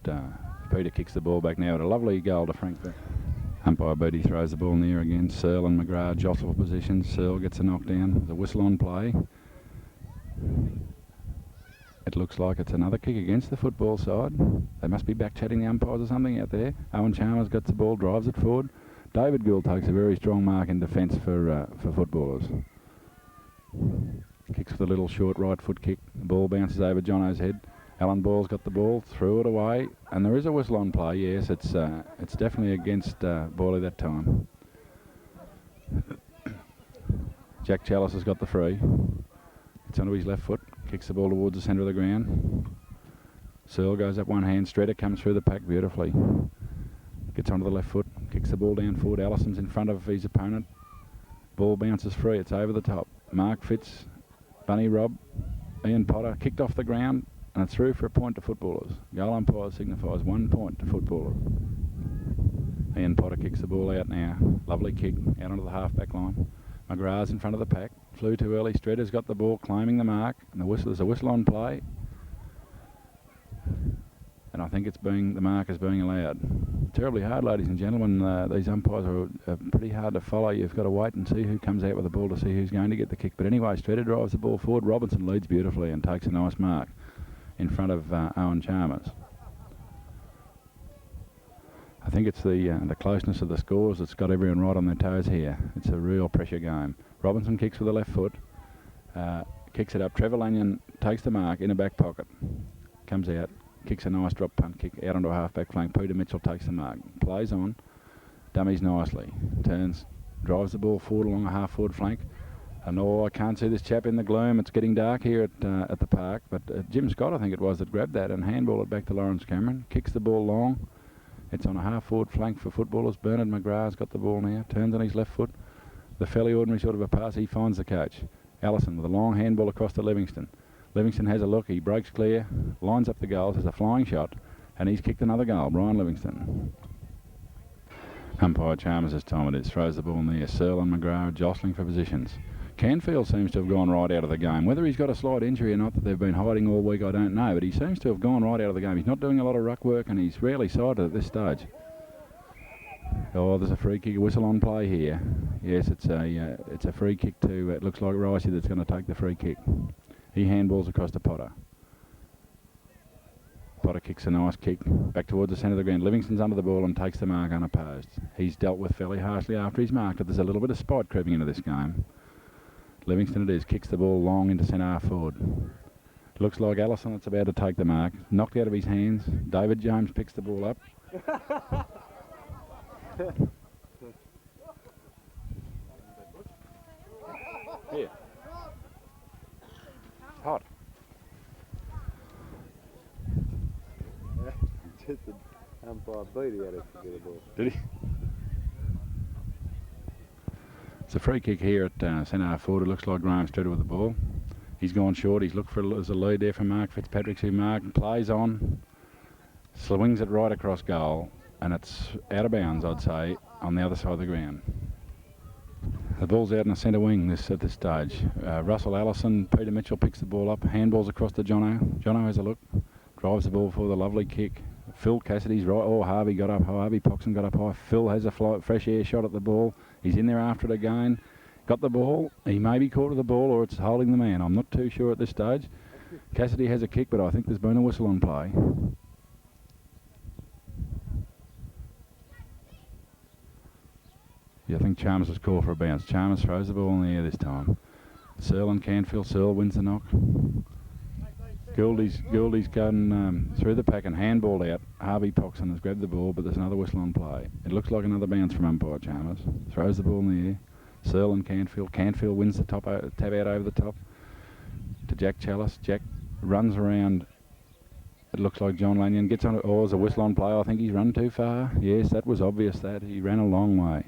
Peter kicks the ball back now at a lovely goal to Frank Byrne. Umpire Beatty throws the ball in the air again. Searle and McGrath jostle for position. Searle gets a knockdown. There's a whistle on play. It looks like it's another kick against the football side. They must be back chatting the umpires or something out there. Owen Chalmers gets the ball, drives it forward. David Gould takes a very strong mark in defence for footballers. Kicks with a little short right foot kick. The ball bounces over Jono's head. Alan Boyle's got the ball, threw it away, and there is a whistle on play. Yes, it's definitely against Boyley that time. Jack Chalice has got the free. It's onto his left foot. Kicks the ball towards the centre of the ground. Searle goes up one hand. Strader comes through the pack beautifully. Gets onto the left foot, kicks the ball down forward. Allison's in front of his opponent. Ball bounces free, it's over the top. Mark Fitz, Bunny Robb, Ian Potter, kicked off the ground, and it's through for a point to footballers. Goal umpire signifies 1 point to footballers. Ian Potter kicks the ball out now. Lovely kick out onto the half-back line. McGrath's in front of the pack. Flew too early. Strader's got the ball, claiming the mark, and there's a whistle on play. And I think the mark is being allowed. Terribly hard, ladies and gentlemen. These umpires are pretty hard to follow. You've got to wait and see who comes out with the ball to see who's going to get the kick. But anyway, Strader drives the ball forward. Robinson leads beautifully and takes a nice mark in front of Owen Chalmers. I think it's the closeness of the scores that's got everyone right on their toes here. It's a real pressure game. Robinson kicks with the left foot. Kicks it up. Trevor Lanyon takes the mark in a back pocket. Comes out. Kicks a nice drop punt kick out onto a half-back flank. Peter Mitchell takes the mark. Plays on. Dummies nicely. Turns. Drives the ball forward along a half-forward flank. And I can't see this chap in the gloom. It's getting dark here at the park. But Jim Scott, I think it was, that grabbed that and handball it back to Lawrence Cameron. Kicks the ball long. It's on a half-forward flank for footballers. Bernard McGrath's got the ball now. Turns on his left foot. The fairly ordinary sort of a pass. He finds the coach. Allison with a long handball across to Livingston. Livingston has a look, he breaks clear, lines up the goals, has a flying shot, and he's kicked another goal, Brian Livingston. Umpire Chalmers this time it is, throws the ball in there. Searle and McGrath jostling for positions. Canfield seems to have gone right out of the game. Whether he's got a slight injury or not that they've been hiding all week, I don't know, but he seems to have gone right out of the game. He's not doing a lot of ruck work, and he's rarely sided at this stage. Oh, there's a free kick, a whistle on play here. Yes, it's a free kick to, it looks like Ricey that's going to take the free kick. He handballs across to Potter. Potter kicks a nice kick back towards the centre of the ground. Livingston's under the ball and takes the mark unopposed. He's dealt with fairly harshly after he's marked it. There's a little bit of spite creeping into this game. Livingston it is, kicks the ball long into centre half forward. Looks like Allison that's about to take the mark. Knocked out of his hands. David James picks the ball up. Here. Hot. Just the umpire Beatty had to get a ball. Did he? It's a free kick here at centre half forward. It looks like Graham Strader with the ball. He's gone short. He's looked for there's a lead there from Mark Fitzpatrick, who marked, plays on, swings it right across goal, and it's out of bounds, I'd say, on the other side of the ground. The ball's out in the centre wing at this stage. Russell Allison, Peter Mitchell picks the ball up. Handballs across to Jono. Jono has a look. Drives the ball for the lovely kick. Phil Cassidy's right. Oh, Harvey got up high. Harvey Poxon got up high. Phil has a fresh air shot at the ball. He's in there after it again. Got the ball. He may be caught with the ball or it's holding the man. I'm not too sure at this stage. Cassidy has a kick, but I think there's been a whistle on play. I think Chalmers was called for a bounce. Chalmers throws the ball in the air this time. Searle and Canfield. Searle wins the knock. Gouldy's gone through the pack and handballed out. Harvey Poxon has grabbed the ball, but there's another whistle on play. It looks like another bounce from umpire Chalmers. Throws the ball in the air. Searle and Canfield. Canfield wins the tab out over the top to Jack Chalice. Jack runs around. It looks like John Lanyon gets on it. Oh, there's a whistle on play. I think he's run too far. Yes, that was obvious that. He ran a long way.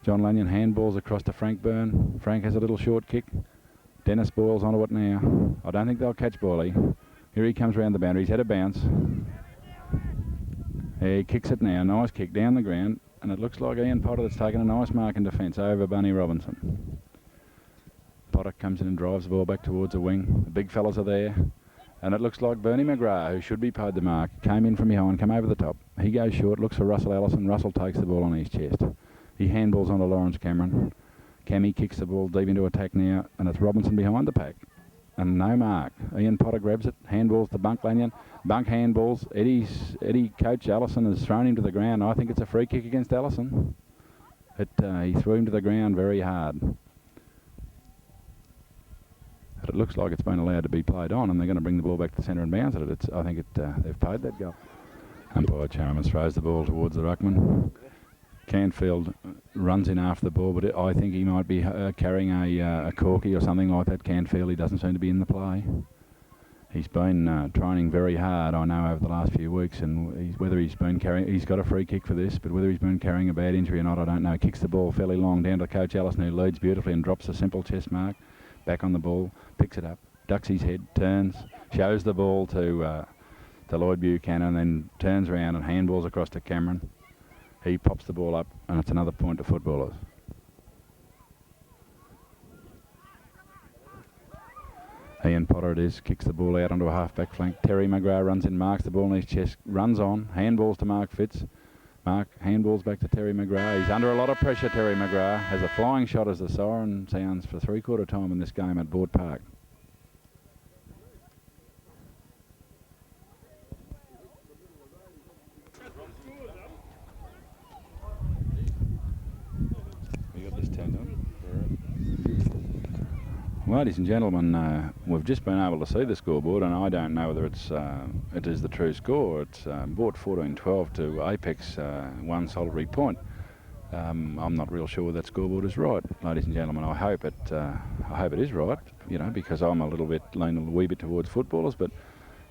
John Lanyon handballs across to Frank Byrne. Frank has a little short kick. Dennis Boyle's onto it now. I don't think they'll catch Boyley. Here he comes round the boundary. He's had a bounce. He kicks it now. Nice kick down the ground. And it looks like Ian Potter that's taken a nice mark in defence over Bunny Robinson. Potter comes in and drives the ball back towards the wing. The big fellas are there. And it looks like Bernie McGrath, who should be paid the mark, came in from behind, come over the top. He goes short, looks for Russell Allison. Russell takes the ball on his chest. He handballs onto Lawrence Cameron. Cammy kicks the ball deep into attack now, and it's Robinson behind the pack. And no mark. Ian Potter grabs it, handballs to Bunk Lanyon. Bunk handballs. Eddie coach Allison has thrown him to the ground. I think it's a free kick against Allison. He threw him to the ground very hard. But it looks like it's been allowed to be played on, and they're going to bring the ball back to centre and bounce it. I think they've paid that goal. Umpire Chalmers throws the ball towards the ruckman. Canfield runs in after the ball, but I think he might be carrying a corky or something like that. Canfield, he doesn't seem to be in the play. He's been training very hard, I know, over the last few weeks, and whether he's been carrying, he's got a free kick for this, but whether he's been carrying a bad injury or not, I don't know. Kicks the ball fairly long down to Coach Allison, who leads beautifully and drops a simple chest mark. Back on the ball, picks it up, ducks his head, turns, shows the ball to Lloyd Buchanan, then turns around and handballs across to Cameron. He pops the ball up, and it's another point to footballers. Ian Potter it is, kicks the ball out onto a half-back flank. Terry McGrath runs in, marks the ball in his chest, runs on, handballs to Mark Fitz. Mark handballs back to Terry McGrath. He's under a lot of pressure, Terry McGrath. Has a flying shot as the siren sounds for three-quarter time in this game at Boort Park. Ladies and gentlemen, we've just been able to see the scoreboard, and I don't know whether it is the true score. It's Boort 14-12 to Apex 1 solitary point. I'm not real sure that scoreboard is right, ladies and gentlemen. I hope it is right, you know, because I'm leaning a wee bit towards footballers, but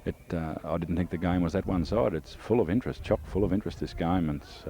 I didn't think the game was that one side. It's full of interest, chock full of interest, this game, and it's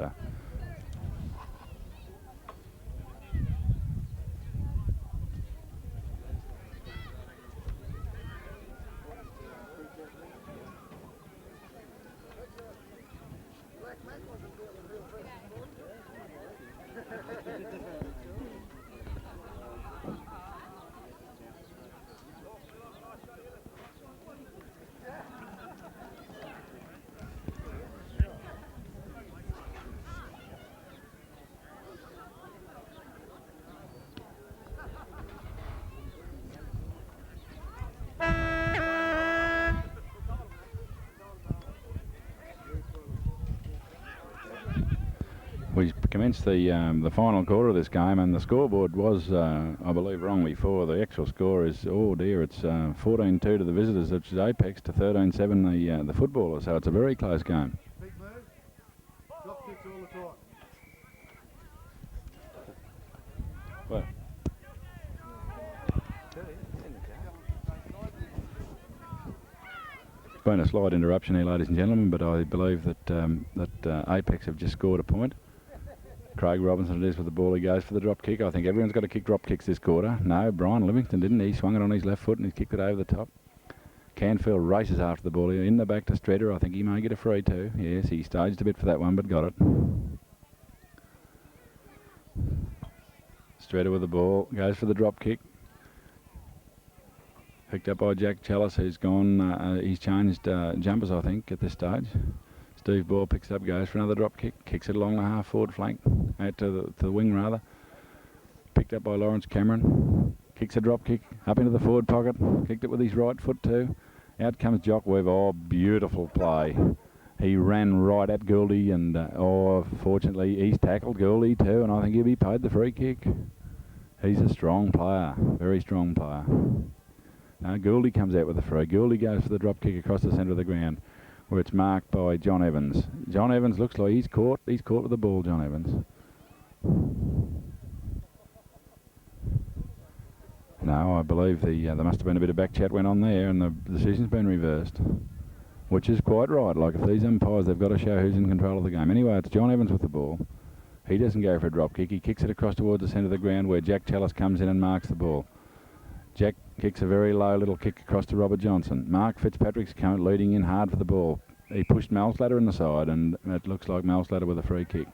we commenced the final quarter of this game, and the scoreboard was, I believe, wrong before. The actual score is, oh dear, it's 14-2 to the visitors, which is Apex, to 13-7 the footballers. So it's a very close game. Big move. Drop kicks all the time. Well, it's been a slight interruption here, ladies and gentlemen, but I believe that Apex have just scored a point. Craig Robinson it is with the ball. He goes for the drop kick. I think everyone's got to kick drop kicks this quarter. No, Brian Livingston didn't. He swung it on his left foot and he kicked it over the top. Canfield races after the ball. In the back to Streeter. I think he may get a free too. Yes, he staged a bit for that one, but got it. Strader with the ball, goes for the drop kick. Picked up by Jack Chalice, who's gone, he's changed jumpers, I think, at this stage. Steve Boort picks up, goes for another drop kick, kicks it along the half forward flank, out to the wing rather. Picked up by Lawrence Cameron, kicks a drop kick, up into the forward pocket, kicked it with his right foot too. Out comes Jock Weaver, oh, beautiful play. He ran right at Gouldy and, fortunately, he's tackled Gouldy too, and I think he'll be paid the free kick. He's a strong player, very strong player. Now Gouldy comes out with the free. Gouldy goes for the drop kick across the centre of the ground, where it's marked by John Evans. John Evans looks like he's caught with the ball, John Evans. No, I believe there must have been a bit of back chat went on there, and the decision's been reversed, which is quite right. Like, if these umpires, they've got to show who's in control of the game. Anyway, it's John Evans with the ball. He doesn't go for a drop kick. He kicks it across towards the centre of the ground, where Jack Chalice comes in and marks the ball. Jack kicks a very low little kick across to Robert Johnson. Mark Fitzpatrick's leading in hard for the ball. He pushed Mal Slater in the side, and it looks like Mal Slater with a free kick.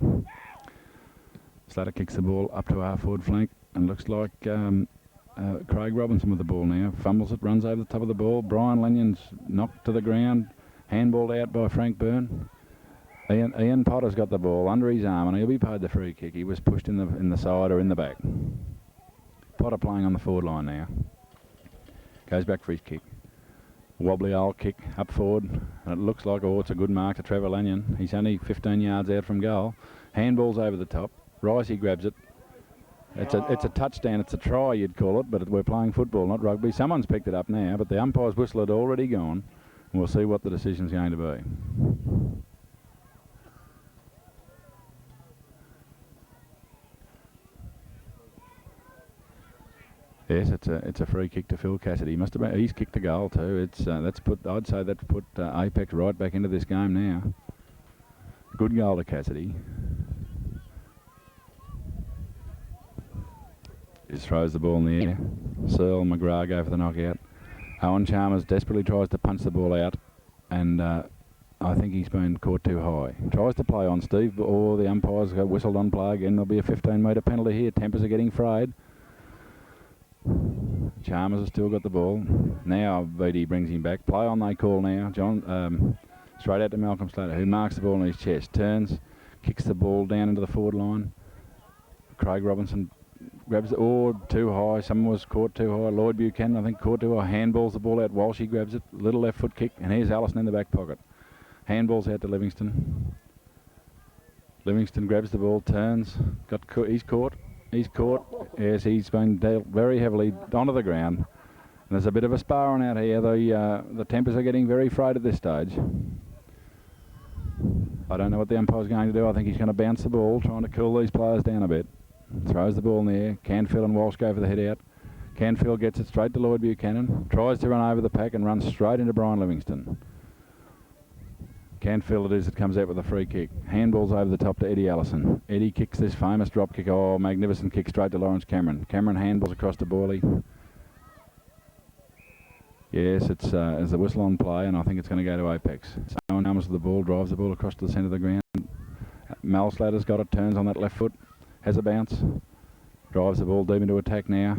Slater kicks the ball up to our forward flank, and looks like Craig Robinson with the ball now. Fumbles it, runs over the top of the ball. Brian Lenyon's knocked to the ground, handballed out by Frank Byrne. Ian Potter's got the ball under his arm, and he'll be paid the free kick. He was pushed in the side or in the back. Potter playing on the forward line now. Goes back for his kick. Wobbly old kick up forward, and it looks like, it's a good mark to Trevor Lanyon. He's only 15 yards out from goal. Handball's over the top. Ricey grabs it. It's a touchdown. It's a try, you'd call it, but we're playing football, not rugby. Someone's picked it up now, but the umpire's whistle had already gone, and we'll see what the decision's going to be. Yes, it's a free kick to Phil Cassidy. Must have been, he's kicked the goal too. I'd say that's put Apex right back into this game now. Good goal to Cassidy. Just throws the ball in the air. Searle, McGrath go for the knockout. Owen Chalmers desperately tries to punch the ball out, and I think he's been caught too high. Tries to play on Steve, or the umpires got whistled on play again. There'll be a 15-metre penalty here. Tempers are getting frayed. Chalmers has still got the ball. Now VD brings him back. Play on they call now. John straight out to Malcolm Slater, who marks the ball in his chest. Turns, kicks the ball down into the forward line. Craig Robinson grabs it, too high. Someone was caught too high. Lloyd Buchanan, I think, caught too high. Handballs the ball out. Walsh, he grabs it. Little left foot kick, and here's Allison in the back pocket. Handballs out to Livingston. Livingston grabs the ball, turns. He's caught. He's caught. Yes, he's been dealt very heavily onto the ground. And there's a bit of a sparring out here. The tempers are getting very frayed at this stage. I don't know what the umpire's going to do. I think he's going to bounce the ball, trying to cool these players down a bit. Throws the ball in the air. Canfield and Walsh go for the head out. Canfield gets it straight to Lloyd Buchanan. Tries to run over the pack and runs straight into Brian Livingston. Canfield it is that comes out with a free kick. Handballs over the top to Eddie Allison. Eddie kicks this famous drop kick. Oh, magnificent kick straight to Lawrence Cameron. Cameron handballs across to Borley. Yes, it's a whistle on play, and I think it's going to go to Apex. Owen Chalmers with the ball, drives the ball across to the centre of the ground. Mal Slater's got it, turns on that left foot, has a bounce, drives the ball deep into attack now.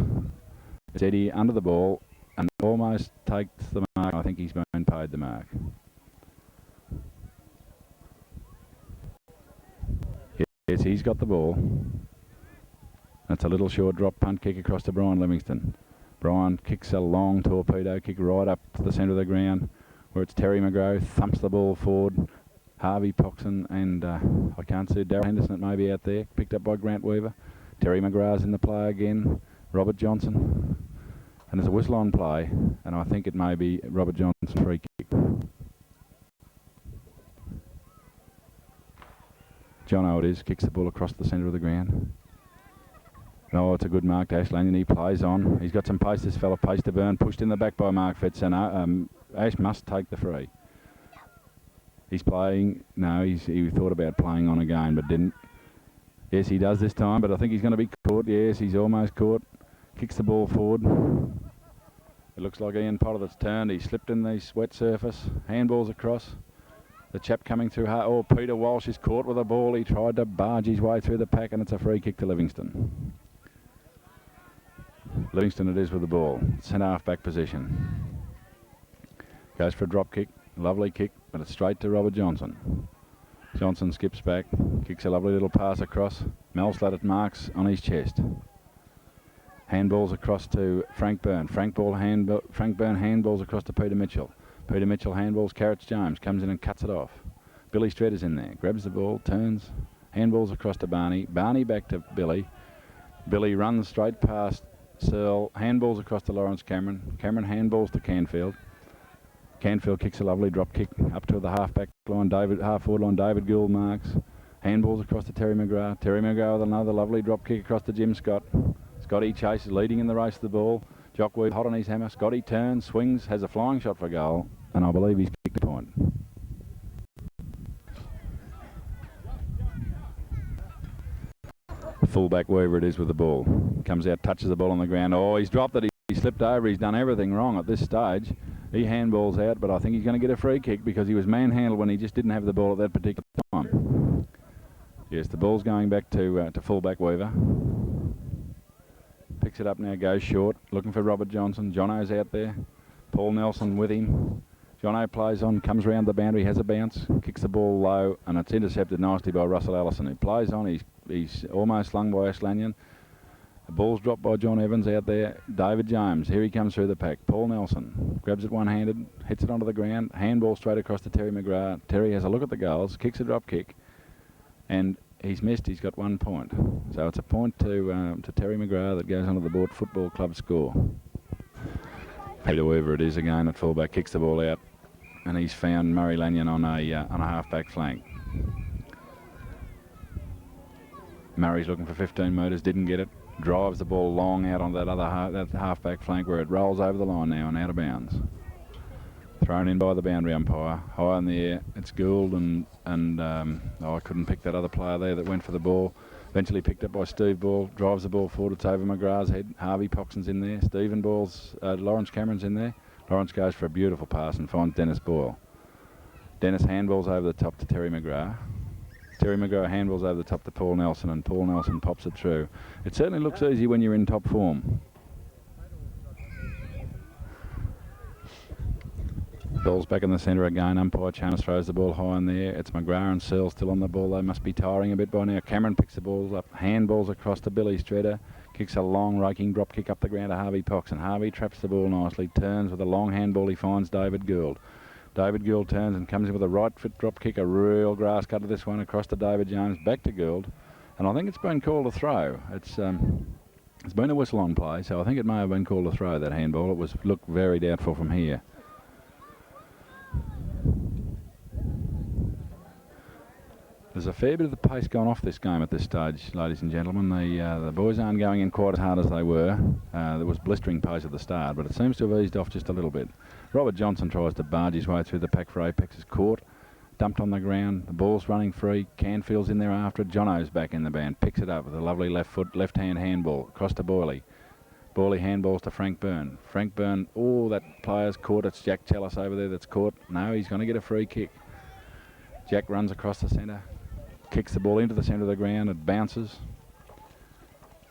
It's Eddie under the ball and almost takes the mark. I think he's been paid the mark. Yes, he's got the ball. That's a little short drop punt kick across to Brian Livingston. Brian kicks a long torpedo kick right up to the centre of the ground, where it's Terry McGrath, thumps the ball forward. Harvey Poxon and I can't see Darryl Henderson, it may be out there, picked up by Grant Weaver. Terry McGrath's in the play again. Robert Johnson. And there's a whistle on play, and I think it may be Robert Johnson's free kick. Jono it is, kicks the ball across the centre of the ground. Oh, it's a good mark to Ash Lanyon. He plays on. He's got some pace, this fella. Pace to burn. Pushed in the back by Mark Fitz. And Ash must take the free. He's playing. No, he thought about playing on again, but didn't. Yes, he does this time, but I think he's going to be caught. Yes, he's almost caught. Kicks the ball forward. It looks like Ian Potter that's turned. He slipped in the wet surface. Handballs across. The chap coming through hard. Oh, Peter Walsh is caught with a ball. He tried to barge his way through the pack, and it's a free kick to Livingston. Livingston it is with the ball. Centre half back position. Goes for a drop kick. Lovely kick, but it's straight to Robert Johnson. Johnson skips back, kicks a lovely little pass across. Malslat marks on his chest. Handballs across to Frank Byrne. Frank Byrne handballs across to Peter Mitchell. Peter Mitchell handballs Carrots James, comes in and cuts it off. Billy Stretter's in there, grabs the ball, turns, handballs across to Barney. Barney back to Billy. Billy runs straight past Searle, handballs across to Lawrence Cameron. Cameron handballs to Canfield. Canfield kicks a lovely drop kick up to the half-back line. Half-forward line, David Gould marks. Handballs across to Terry McGrath. Terry McGrath with another lovely drop kick across to Jim Scott. Scotty chases, leading in the race to the ball. Jock Weed hot on his hammer. Scotty turns, swings, has a flying shot for goal, and I believe he's kicked a point. Fullback Weaver it is with the ball. Comes out, touches the ball on the ground. Oh, he's dropped it. He slipped over. He's done everything wrong at this stage. He handballs out, but I think he's going to get a free kick because he was manhandled when he just didn't have the ball at that particular time. Yes, the ball's going back to fullback Weaver. Picks it up now, goes short, looking for Robert Johnson. Jono's out there. Paul Nelson with him. Jono plays on, comes round the boundary, has a bounce, kicks the ball low, and it's intercepted nicely by Russell Allison, who plays on. He's almost slung by Ash Lanyon. The ball's dropped by John Evans out there. David James, here he comes through the pack. Paul Nelson grabs it one-handed, hits it onto the ground, handball straight across to Terry McGrath. Terry has a look at the goals, kicks a drop kick, and he's missed. He's got 1 point. So it's a point to Terry McGrath that goes onto the Boort Football Club score. Peter Weaver it is again at fullback, kicks the ball out, and he's found Murray Lanyon on a half-back flank. Murray's looking for 15 metres, didn't get it. Drives the ball long out on that other half-back flank where it rolls over the line now and out of bounds. Thrown in by the boundary umpire. High in the air. It's Gould and I couldn't pick that other player there that went for the ball. Eventually picked up by Steve Ball. Drives the ball forward. It's over McGrath's head. Harvey Poxon's in there. Stephen Ball's Lawrence Cameron's in there. Lawrence goes for a beautiful pass and finds Dennis Boyle. Dennis handballs over the top to Terry McGrath. Terry McGrath handballs over the top to Paul Nelson, and Paul Nelson pops it through. It certainly looks easy when you're in top form. Ball's back in the centre again. Umpire Chalmers throws the ball high in the air. It's McGrath and Searle still on the ball. They must be tiring a bit by now. Cameron picks the balls up. Handballs across to Billy Streeter. Kicks a long raking drop kick up the ground to Harvey Poxon. Harvey traps the ball nicely. Turns with a long handball. He finds David Gould. David Gould turns and comes in with a right foot drop kick. A real grass cutter this one across to David James. Back to Gould. And I think it's been called a throw. It's been a whistle on play, so I think it may have been called a throw, that handball. It looked very doubtful from here. There's a fair bit of the pace gone off this game at this stage, ladies and gentlemen. The boys aren't going in quite as hard as they were. There was blistering pace at the start, but it seems to have eased off just a little bit. Robert Johnson tries to barge his way through the pack for Apex's court. Dumped on the ground. The ball's running free. Canfield's in there after it. Jono's back in the band. Picks it up with a lovely left-hand handball. Across to Boyley. Boyley handballs to Frank Byrne. Frank Byrne, oh, that player's caught. It's Jack Chalice over there that's caught. No, he's going to get a free kick. Jack runs across the centre. Kicks the ball into the centre of the ground. It bounces.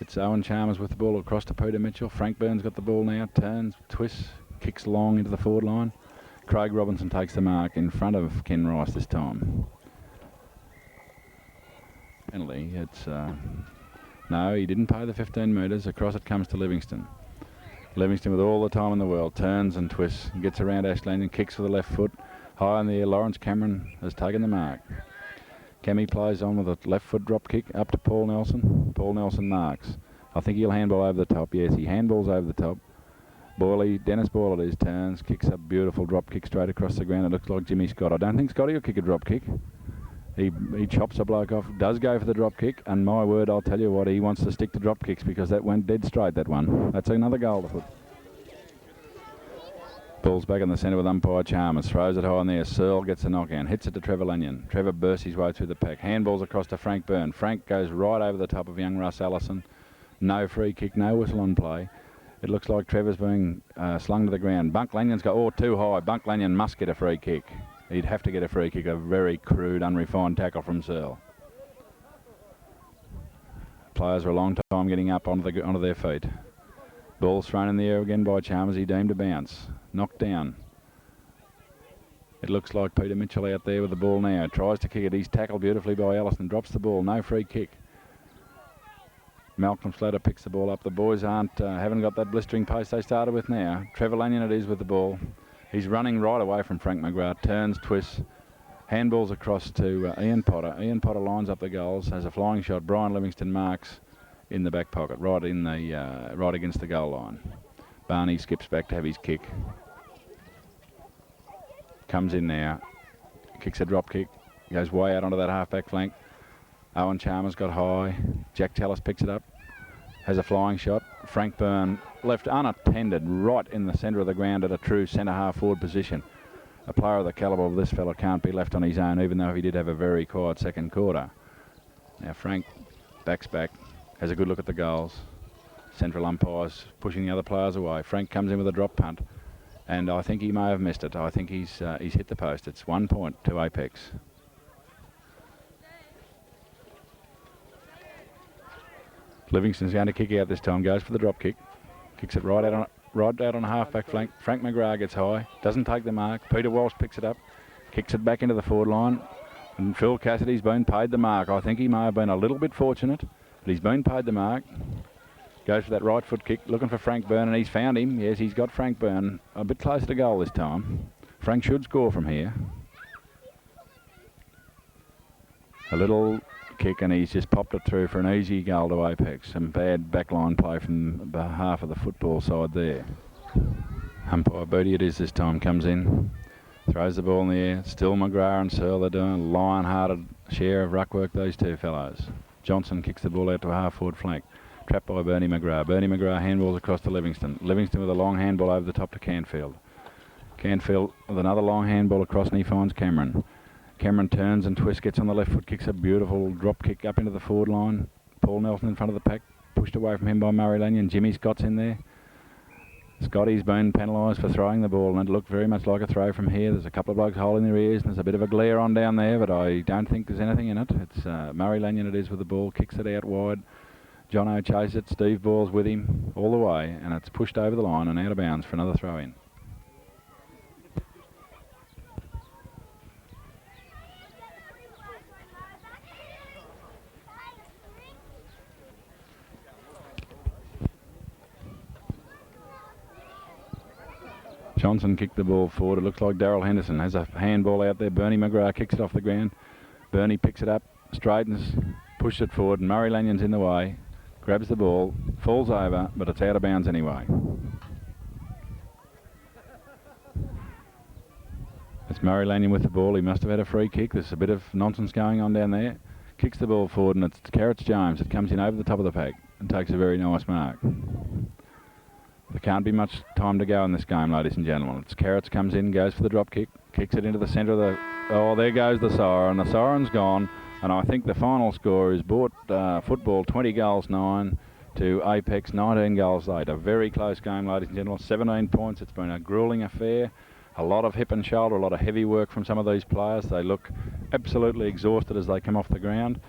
It's Owen Chalmers with the ball across to Peter Mitchell. Frank Byrne's got the ball now. Turns, twists, kicks long into the forward line. Craig Robinson takes the mark in front of Ken Rice this time. Penalty. It's no, he didn't pay the 15 metres. Across it comes to Livingston. Livingston with all the time in the world turns and twists, gets around Ash Lanyon, kicks with the left foot. High in the air, Lawrence Cameron has taken the mark. Cammy plays on with a left foot drop kick up to Paul Nelson. Paul Nelson marks. I think he'll handball over the top. Yes, he handballs over the top. Boyley, Dennis Boyle at his turns, kicks a beautiful drop kick straight across the ground. It looks like Jimmy Scott. I don't think Scotty will kick a drop kick. He chops a bloke off, does go for the drop kick, and my word, I'll tell you what, he wants to stick to drop kicks because that went dead straight, that one. That's another goal to put. Ball's back in the centre with umpire Chalmers. Throws it high in there. Searle gets a knockout. Hits it to Trevor Lanyon. Trevor bursts his way through the pack. Handballs across to Frank Byrne. Frank goes right over the top of young Russ Allison. No free kick, no whistle on play. It looks like Trevor's being slung to the ground. Bunk Lanyon's got, too high. Bunk Lanyon must get a free kick. He'd have to get a free kick. A very crude, unrefined tackle from Searle. Players are a long time getting up onto their feet. Ball's thrown in the air again by Chalmers. He deemed to bounce. Knocked down. It looks like Peter Mitchell out there with the ball now. Tries to kick it. He's tackled beautifully by Allison. Drops the ball. No free kick. Malcolm Slater picks the ball up. The boys haven't got that blistering pace they started with now. Trevor Lanyon it is with the ball. He's running right away from Frank McGrath. Turns, twists. Handballs across to Ian Potter. Ian Potter lines up the goals. Has a flying shot. Brian Livingston marks in the back pocket, right against the goal line. Barney skips back to have his kick. Comes in now. Kicks a drop kick. Goes way out onto that half-back flank. Owen Chalmers got high. Jack Tallis picks it up. Has a flying shot. Frank Byrne left unattended right in the centre of the ground at a true centre-half forward position. A player of the calibre of this fella can't be left on his own, even though he did have a very quiet second quarter. Now Frank backs back. Has a good look at the goals. Central umpires pushing the other players away. Frank comes in with a drop punt, and I think he may have missed it. I think he's hit the post. It's 1 point to Apex. Livingston's going to kick out this time. Goes for the drop kick. Kicks it right out on a half-back flank. Frank McGrath gets high. Doesn't take the mark. Peter Walsh picks it up. Kicks it back into the forward line. And Phil Cassidy's been paid the mark. I think he may have been a little bit fortunate, but he's been paid the mark. Goes for that right foot kick, looking for Frank Byrne, and he's found him. Yes, he's got Frank Byrne a bit closer to goal this time. Frank should score from here. A little kick, and he's just popped it through for an easy goal to Apex. Some bad backline play from behalf of the football side there. Umpire Booty it is this time, comes in. Throws the ball in the air. Still McGrath and Searle. They're doing a lion-hearted share of ruck work, these two fellows. Johnson kicks the ball out to a half-forward flank. Trapped by Bernie McGrath. Bernie McGrath handballs across to Livingston. Livingston with a long handball over the top to Canfield. Canfield with another long handball across, and he finds Cameron. Cameron turns and twists, gets on the left foot, kicks a beautiful drop kick up into the forward line. Paul Nelson in front of the pack. Pushed away from him by Murray Lanyon. Jimmy Scott's in there. Scotty's been penalised for throwing the ball, and it looked very much like a throw from here. There's a couple of blokes holding their ears, and there's a bit of a glare on down there, but I don't think there's anything in it. It's Murray Lanyon it is with the ball, kicks it out wide. Jono chases it, Steve Ball's with him all the way, and it's pushed over the line and out of bounds for another throw-in. Johnson kicked the ball forward. It looks like Darryl Henderson has a handball out there. Bernie McGrath kicks it off the ground. Bernie picks it up, straightens, pushes it forward, and Murray Lanyon's in the way. Grabs the ball, falls over, but it's out of bounds anyway. It's Murray Lanyon with the ball. He must have had a free kick. There's a bit of nonsense going on down there. Kicks the ball forward, and it's Carrots James that comes in over the top of the pack and takes a very nice mark. There can't be much time to go in this game, ladies and gentlemen. It's Carrots comes in, goes for the drop kick, kicks it into the centre of the... Oh, there goes the siren. The siren's gone. And I think the final score is Boort football 20 goals 9 to Apex 19 goals 8. A very close game, ladies and gentlemen. 17 points. It's been a gruelling affair. A lot of hip and shoulder, a lot of heavy work from some of these players. They look absolutely exhausted as they come off the ground.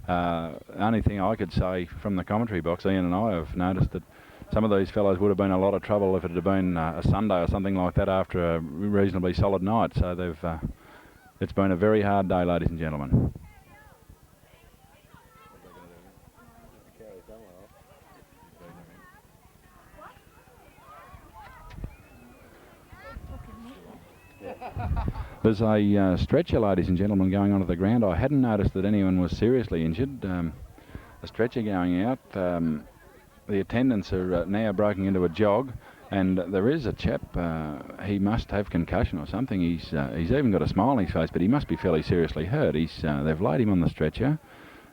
Only thing I could say from the commentary box, Ian and I have noticed that some of these fellows would have been in a lot of trouble if it had been a Sunday or something like that after a reasonably solid night. So it's been a very hard day, ladies and gentlemen. There's a stretcher, ladies and gentlemen, going onto the ground. I hadn't noticed that anyone was seriously injured. A stretcher going out. The attendants are now breaking into a jog, and there is a chap. He must have concussion or something. He's even got a smile on his face, but he must be fairly seriously hurt. They've laid him on the stretcher.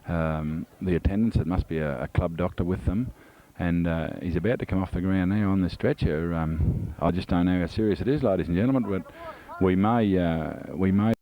The attendants, it must be a club doctor with them, and he's about to come off the ground now on the stretcher. I just don't know how serious it is, ladies and gentlemen, but we may